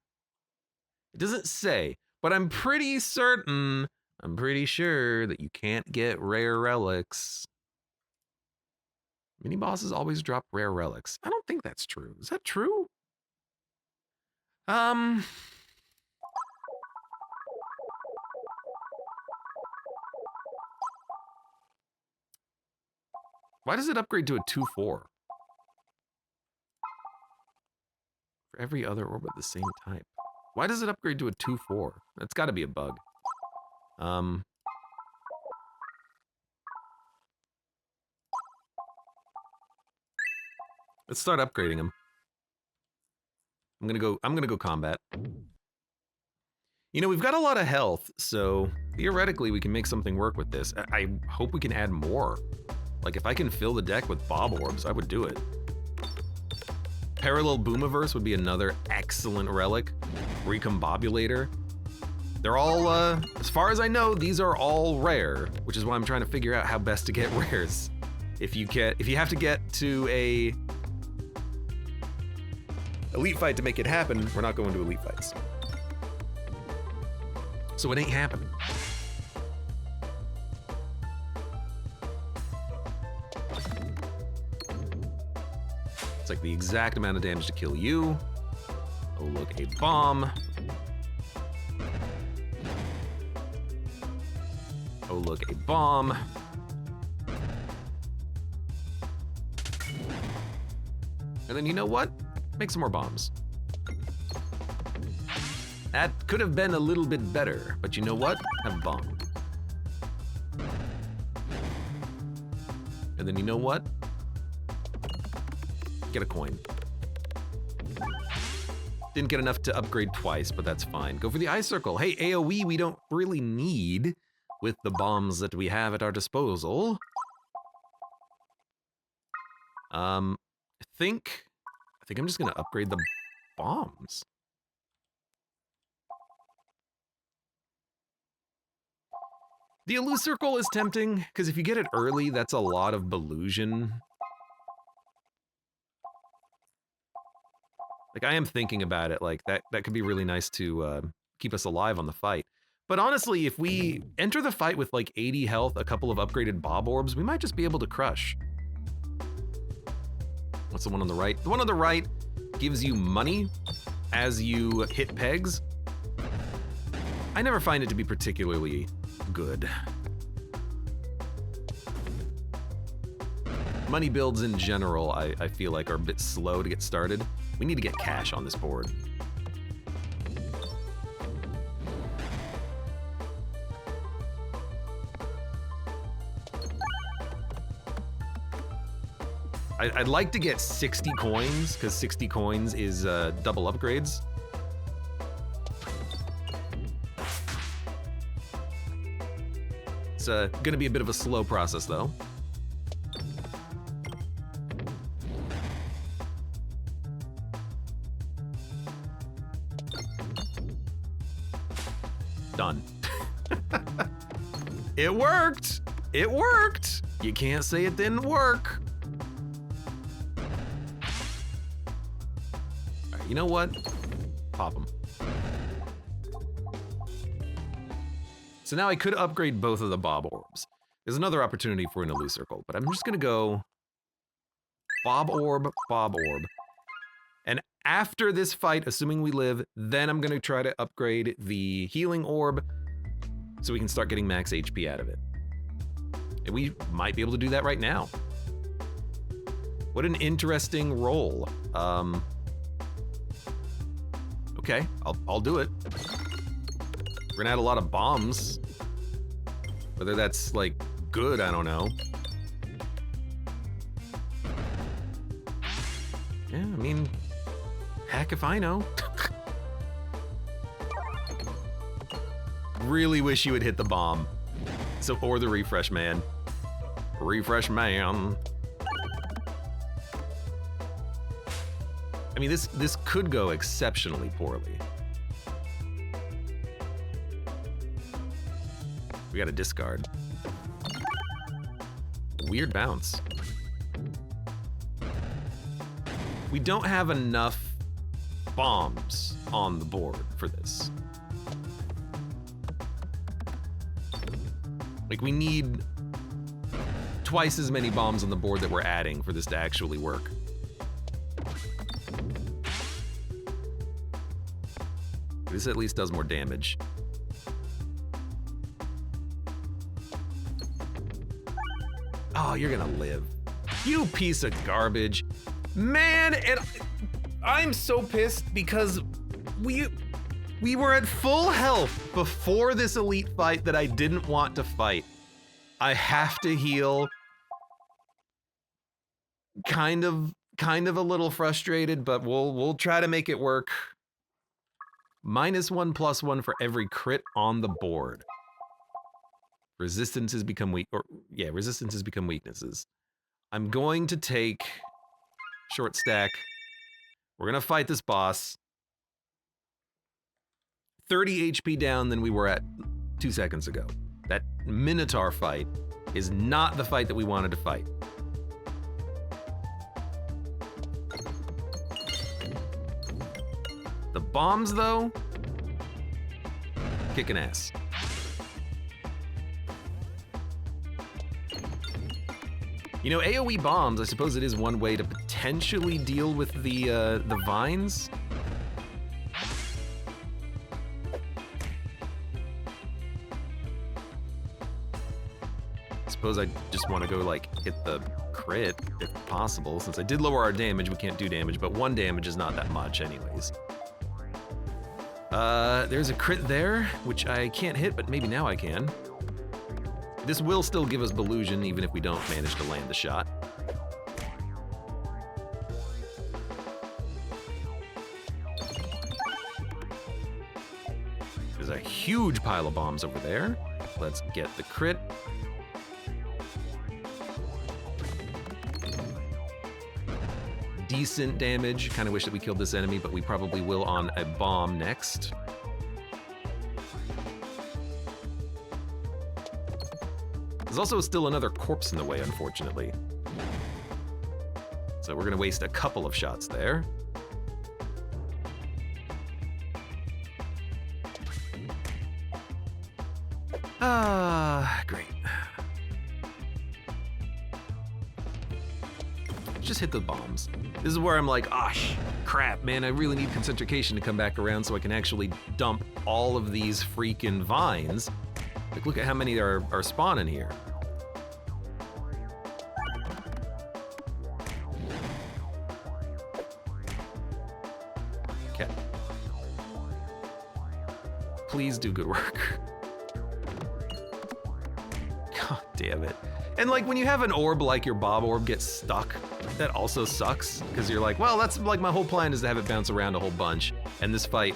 It doesn't say, but I'm pretty certain, I'm pretty sure that you can't get rare relics. Mini bosses always drop rare relics. I don't think that's true. Is that true? Why does it upgrade to a 2-4? For every other orb of the same type. Why does it upgrade to a 2-4? That's got to be a bug. Let's start upgrading them. I'm gonna go combat. You know, we've got a lot of health, so theoretically we can make something work with this. I hope we can add more. Like if I can fill the deck with bob orbs, I would do it. Parallel Boomiverse would be another excellent relic. Recombobulator. They're all, as far as I know, these are all rare, which is why I'm trying to figure out how best to get rares. If you have to get to a elite fight to make it happen, we're not going to elite fights. So it ain't happening. It's like the exact amount of damage to kill you. Oh, look, a bomb. Oh, look, a bomb. And then you know what? Make some more bombs. That could have been a little bit better, but you know what? Have a bomb. And then you know what? Get a coin. Didn't get enough to upgrade twice, but that's fine. Go for the eye circle. Hey, AoE we don't really need with the bombs that we have at our disposal. I think I'm just gonna upgrade the bombs. The Elu Circle is tempting, because if you get it early, that's a lot of Belusion. Like, I am thinking about it, like, that could be really nice to keep us alive on the fight. But honestly, if we enter the fight with, like, 80 health, a couple of upgraded Bob Orbs, we might just be able to crush. What's the one on the right? The one on the right gives you money as you hit pegs. I never find it to be particularly good. Money builds in general, I feel like, are a bit slow to get started. We need to get cash on this board. I'd like to get 60 coins, because 60 coins is double upgrades. It's gonna be a bit of a slow process, though. Done. It worked! It worked! You can't say it didn't work. All right, you know what? Pop them. So now I could upgrade both of the Bob Orbs. There's another opportunity for an Elu Circle, but I'm just gonna go Bob Orb, Bob Orb. And after this fight, assuming we live, then I'm gonna try to upgrade the Healing Orb so we can start getting max HP out of it. And we might be able to do that right now. What an interesting roll. Okay, I'll do it. We're gonna add a lot of bombs. Whether that's, like, good, I don't know. Yeah, I mean, heck if I know. Really wish you would hit the bomb. So, or the refresh man. Refresh man. I mean, this could go exceptionally poorly. We got a discard. Weird bounce. We don't have enough bombs on the board for this. Like, we need twice as many bombs on the board that we're adding for this to actually work. This at least does more damage. Oh, you're gonna live. You piece of garbage. Man, and I'm so pissed because we were at full health before this elite fight that I didn't want to fight. I have to heal. Kind of a little frustrated, but we'll try to make it work. -1/+1 for every crit on the board. Resistances become resistances become weaknesses. I'm going to take short stack. We're gonna fight this boss. 30 HP down than we were at 2 seconds ago. That Minotaur fight is not the fight that we wanted to fight. The bombs, though, kicking ass. You know, AoE bombs, I suppose it is one way to potentially deal with the vines. I suppose I just want to go, like, hit the crit, if possible. Since I did lower our damage, we can't do damage, but 1 damage is not that much anyways. There's a crit there, which I can't hit, but maybe now I can. This will still give us Belusion, even if we don't manage to land the shot. There's a huge pile of bombs over there. Let's get the crit. Decent damage. Kind of wish that we killed this enemy, but we probably will on a bomb next. There's also still another corpse in the way, unfortunately. So we're gonna waste a couple of shots there. Great. Just hit the bombs. This is where I'm like, crap, man, I really need Concentrication to come back around so I can actually dump all of these freaking vines. Like, look at how many are spawning here. Okay. Please do good work. God damn it. And like, when you have an orb like your Bob orb gets stuck, that also sucks, because you're like, well, that's like my whole plan is to have it bounce around a whole bunch, and this fight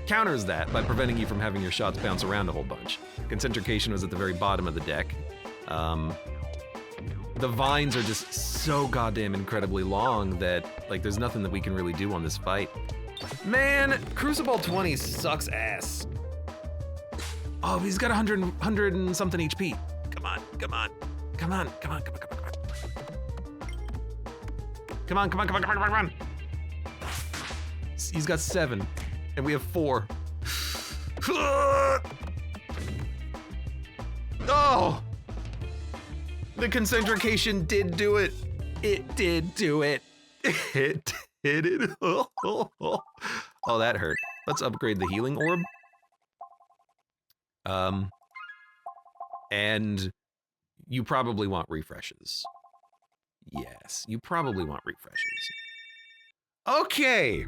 counters that by preventing you from having your shots bounce around a whole bunch. Concentrication was at the very bottom of the deck. The vines are just so goddamn incredibly long that, like, there's nothing that we can really do on this fight. Man, Crucible 20 sucks ass. Oh, he's got 100 and something HP. Come on, come on, come on, come on, come on, come on, come on. Come on, come on, come on, come on, come on, come on. He's got 7, and we have 4. Oh! The Concentrication did do it. It did do it. It did it. Oh, that hurt. Let's upgrade the healing orb. And you probably want refreshes. Yes, you probably want refreshes. Okay.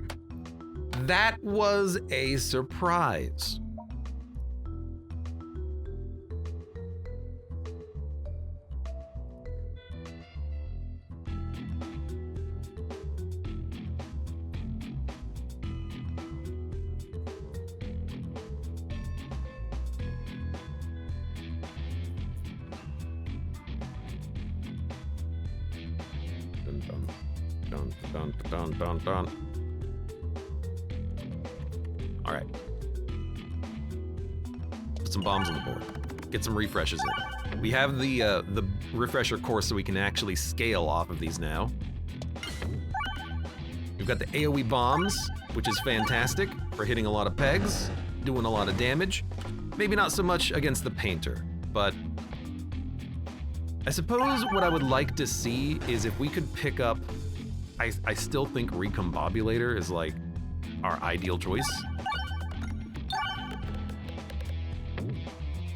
That was a surprise. Dun. All right. Put some bombs on the board. Get some refreshes in. We have the refresher course so we can actually scale off of these now. We've got the AoE bombs, which is fantastic for hitting a lot of pegs, doing a lot of damage. Maybe not so much against the painter, but I suppose what I would like to see is if we could pick up, I still think Recombobulator is like our ideal choice.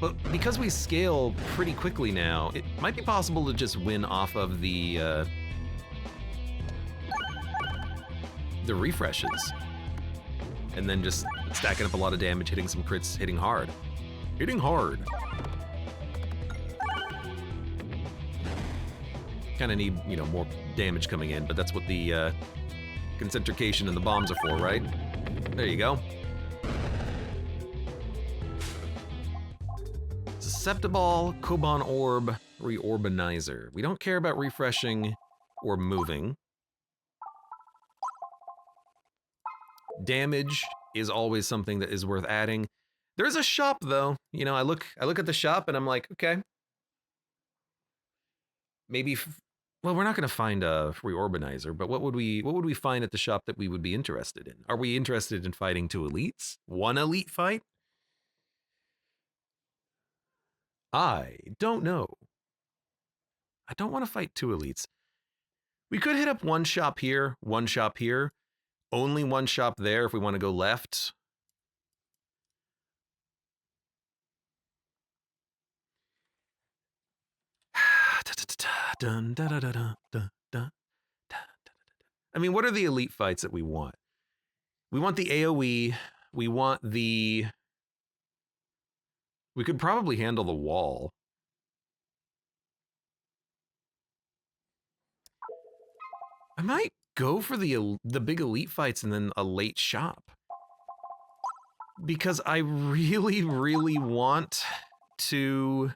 But because we scale pretty quickly now, it might be possible to just win off of the refreshes. And then just stacking up a lot of damage, hitting some crits, hitting hard. Hitting hard. Kind of need, you know, more damage coming in, but that's what the concentrication and the bombs are for, right? There you go. Susceptible Koban Orb Reorbanizer. We don't care about refreshing or moving. Damage is always something that is worth adding. There's a shop though. You know, I look at the shop and I'm like, okay. Maybe well, we're not going to find a Reorbanizer, but what would we find at the shop that we would be interested in? Are we interested in fighting two elites? One elite fight? I don't know. I don't want to fight two elites. We could hit up one shop here, only one shop there if we want to go left. I mean, what are the elite fights that we want? We want the AoE. We want the... We could probably handle the wall. I might go for the big elite fights and then a late shop. Because I really, really want to...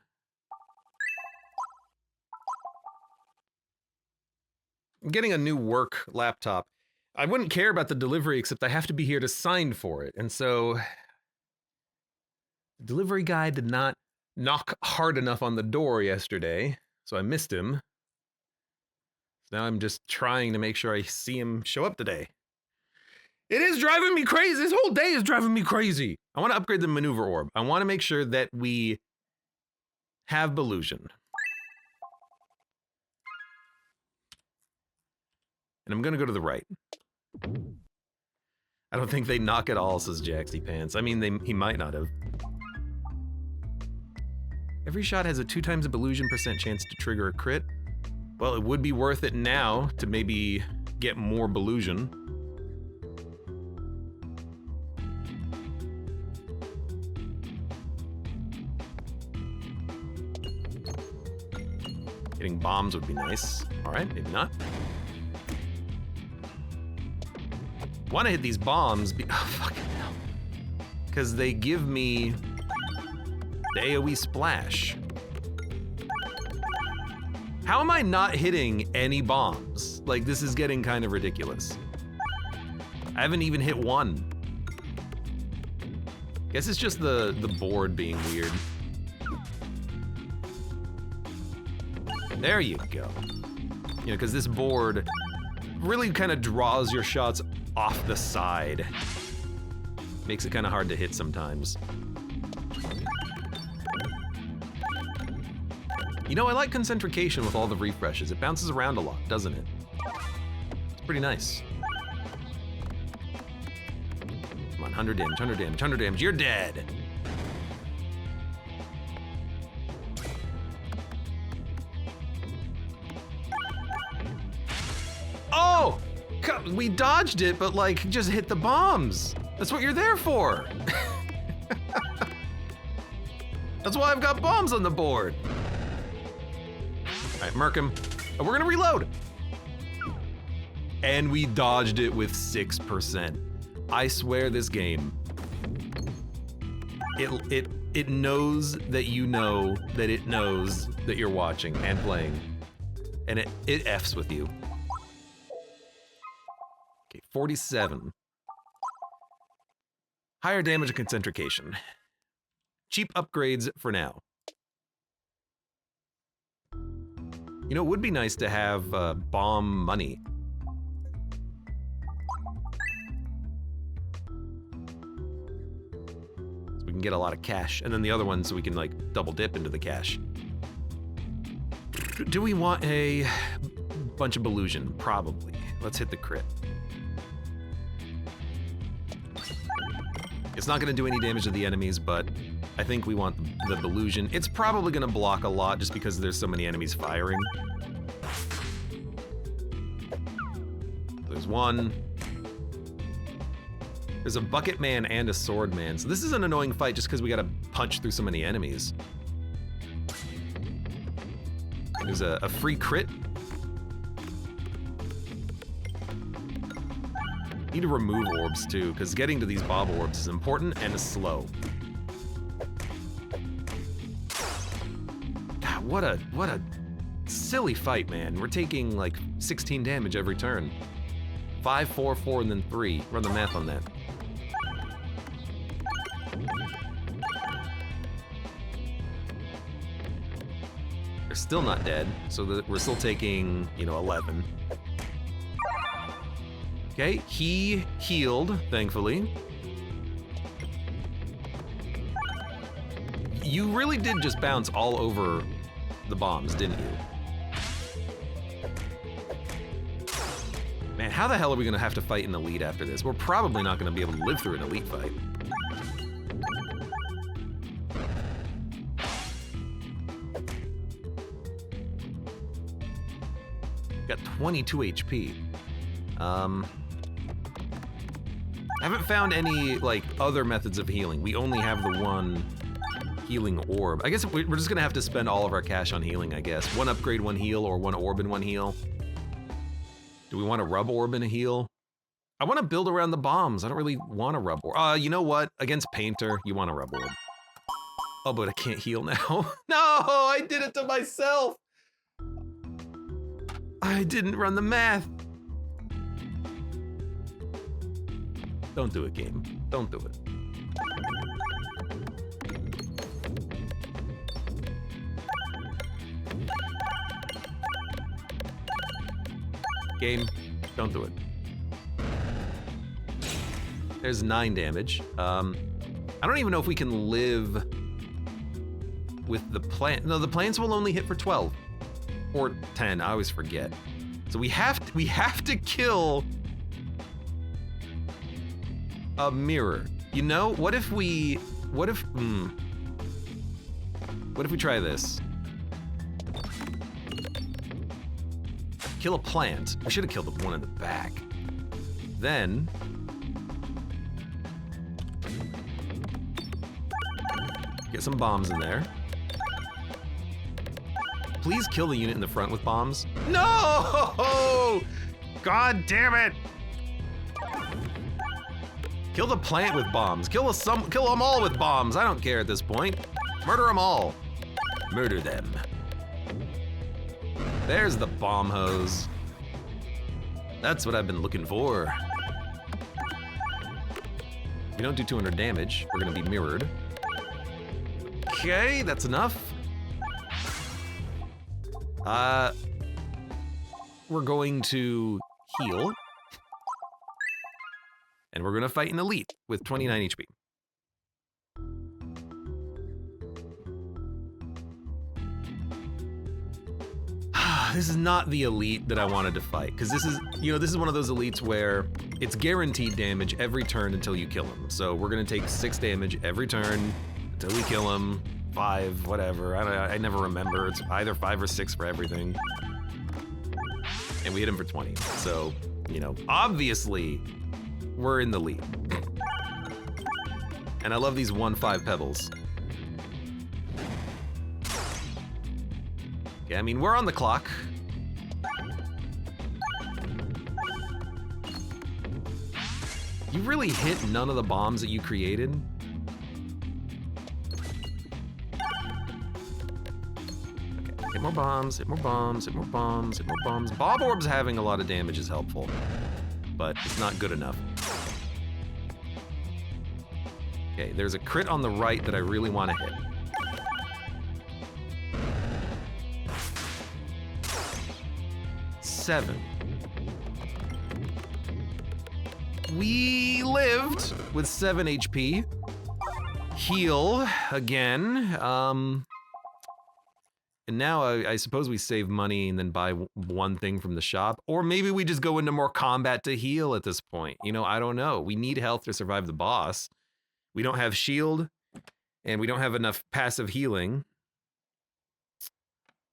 I'm getting a new work laptop. I wouldn't care about the delivery except I have to be here to sign for it. And so the delivery guy did not knock hard enough on the door yesterday, so I missed him. So now I'm just trying to make sure I see him show up today. It is driving me crazy. This whole day is driving me crazy. I want to upgrade the maneuver orb. I want to make sure that we have Belusion. And I'm going to go to the right. I don't think they knock at all, says Jaxie Pants. I mean, he might not have. Every shot has a 2 times a Belusion % chance to trigger a crit. Well, it would be worth it now to maybe get more Belusion. Hitting bombs would be nice. All right, maybe not. Want to hit these bombs, oh fucking hell. Because they give me the AoE splash. How am I not hitting any bombs? Like, this is getting kind of ridiculous. I haven't even hit one. Guess it's just the board being weird. There you go. You know, because this board really kind of draws your shots off the side. Makes it kind of hard to hit sometimes. You know, I like concentrication with all the refreshes. It bounces around a lot, doesn't it? It's pretty nice. Come on, 100 damage, 100 damage, 100 damage. You're dead. Oh! We dodged it, but like, just hit the bombs. That's what you're there for. That's why I've got bombs on the board. All right, murk him. Oh, we're gonna reload. And we dodged it with 6%. I swear this game, it knows that you know that it knows that you're watching and playing. And it F's with you. Okay, 47. Higher damage and concentrication. Cheap upgrades for now. You know, it would be nice to have bomb money. We can get a lot of cash. And then the other one so we can like double dip into the cash. Do we want a bunch of Belusion? Probably. Let's hit the crit. It's not gonna do any damage to the enemies, but I think we want the Belusion. It's probably gonna block a lot just because there's so many enemies firing. There's one. There's a Bucket Man and a Sword Man. So this is an annoying fight just because we gotta punch through so many enemies. There's a free crit. Need to remove orbs too, because getting to these Bob orbs is important and is slow. God, what a silly fight, man. We're taking like 16 damage every turn. 5, 4, 4, and then 3. Run the math on that. They're still not dead, so we're still taking, 11. Okay, he healed, thankfully. You really did just bounce all over the bombs, didn't you? Man, how the hell are we gonna have to fight an elite after this? We're probably not gonna be able to live through an elite fight. Got 22 HP. Haven't found any, like, other methods of healing. We only have the one healing orb. I guess we're just gonna have to spend all of our cash on healing, I guess. One upgrade, one heal, or one orb and one heal. Do we want a rub orb and a heal? I want to build around the bombs. I don't really want a rub orb. You know what? Against Painter, you want a rub orb. Oh, but I can't heal now. No, I did it to myself. I didn't run the math. Don't do it, game. Don't do it. Game, don't do it. There's 9 damage. I don't even know if we can live with the plant. No, the plants will only hit for 12 or 10. I always forget. So we have to kill a mirror. You know, what if we try this? Kill a plant. We should have killed the one in the back. Then get some bombs in there. Please kill the unit in the front with bombs. No! God damn it! Kill the plant with bombs. Kill them all with bombs. I don't care at this point. Murder them all. Murder them. There's the bomb hose. That's what I've been looking for. If you don't do 200 damage, we're gonna be mirrored. Okay, that's enough. We're going to heal. And we're gonna fight an elite with 29 HP. This is not the elite that I wanted to fight, because this is one of those elites where it's guaranteed damage every turn until you kill him. So we're gonna take 6 damage every turn until we kill him. 5, whatever. I never remember. It's either 5 or 6 for everything. And we hit him for 20. So, obviously we're in the lead. And I love these 1-5 pebbles. Okay, I mean, we're on the clock. You really hit none of the bombs that you created? Okay, hit more bombs, hit more bombs, hit more bombs, hit more bombs. Bob orbs having a lot of damage is helpful, but it's not good enough. Okay, there's a crit on the right that I really want to hit. Seven. We lived with 7 HP. heal again. And now I suppose we save money and then buy one thing from the shop. Or maybe we just go into more combat to heal at this point. You know, I don't know. We need health to survive the boss. We don't have shield, and we don't have enough passive healing.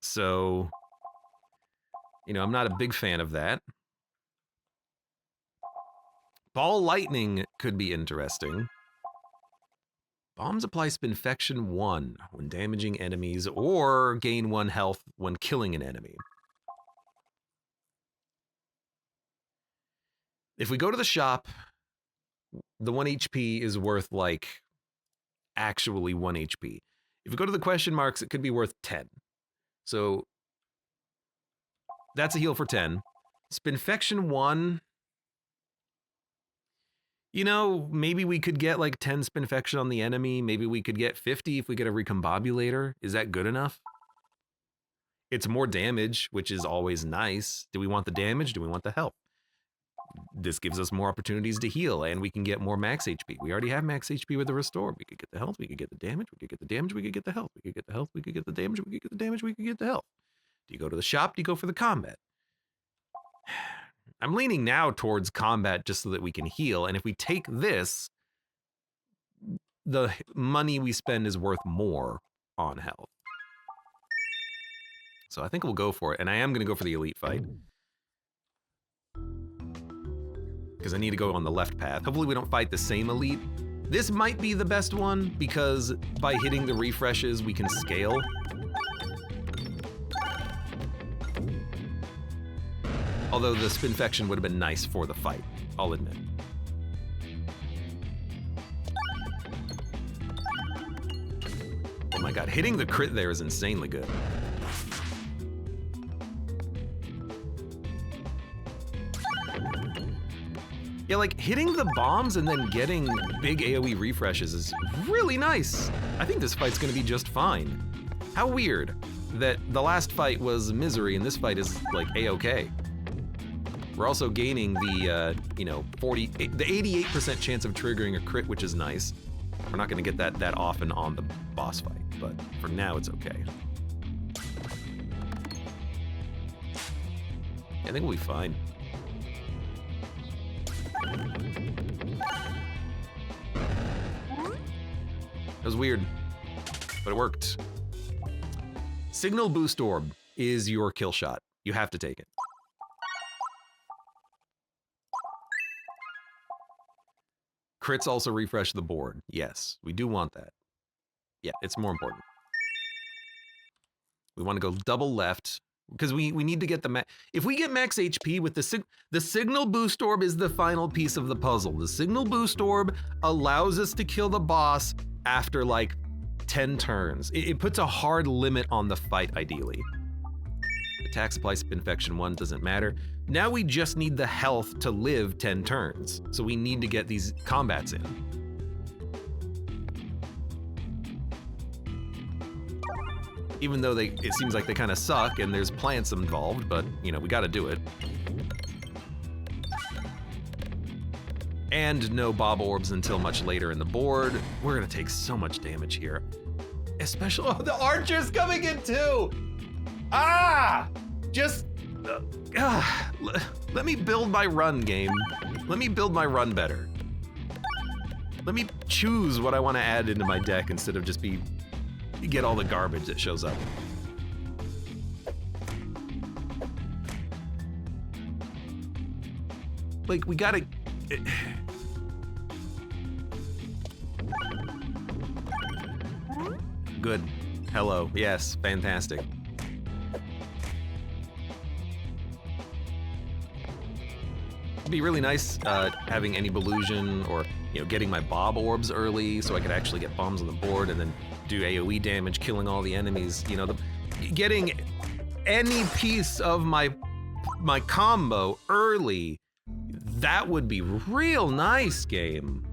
So, you know, I'm not a big fan of that. Ball lightning could be interesting. Bombs apply Spinfection 1 when damaging enemies or gain 1 health when killing an enemy. If we go to the shop, the 1 HP is worth like actually 1 HP. If we go to the question marks, it could be worth 10. So that's a heal for 10. Spinfection 1. You know, maybe we could get like 10 Spinfection on the enemy. Maybe we could get 50 if we get a recombobulator. Is that good enough? It's more damage, which is always nice. Do we want the damage? Do we want the health? This gives us more opportunities to heal, and we can get more max HP. We already have max HP with the restore. We could get the health, we could get the damage, we could get the damage, we could get the health, we could get the health, we could get the damage, we could get the damage, we could get the health. Do you go to the shop? Do you go for the combat? I'm leaning now towards combat just so that we can heal, and if we take this, the money we spend is worth more on health. So I think we'll go for it, and I am going to go for the elite fight. Because I need to go on the left path. Hopefully we don't fight the same elite. This might be the best one, because by hitting the refreshes, we can scale. Although the Spinfection would have been nice for the fight, I'll admit. Oh my god, hitting the crit there is insanely good. Yeah, like hitting the bombs and then getting big AoE refreshes is really nice. I think this fight's gonna be just fine. How weird that the last fight was misery and this fight is like A-okay. We're also gaining the, the 88% chance of triggering a crit, which is nice. We're not gonna get that often on the boss fight, but for now it's okay. I think we'll be fine. That was weird, but it worked. Signal Boost Orb is your kill shot. You have to take it. Crits also refresh the board. Yes, we do want that. Yeah, it's more important. We want to go double left, because we need to get the max. If we get max HP with the Signal Boost Orb is the final piece of the puzzle. The Signal Boost Orb allows us to kill the boss after like 10 turns. It puts a hard limit on the fight, ideally. Attack supply Spinfection 1 doesn't matter. Now we just need the health to live 10 turns. So we need to get these combats in. Even though it seems like they kind of suck and there's plants involved, but you know, we gotta do it. And no Bob Orbs until much later in the board. We're gonna take so much damage here. Especially, oh, the archer's coming in too! Ah! Just, let me build my run, game. Let me build my run better. Let me choose what I wanna add into my deck instead of just get all the garbage that shows up. Like, we gotta... Good. Hello. Yes, fantastic. It'd be really nice having any Belusion or, getting my Bob Orbs early so I could actually get bombs on the board and then do AoE damage, killing all the enemies. Getting any piece of my combo early, that would be real nice, game.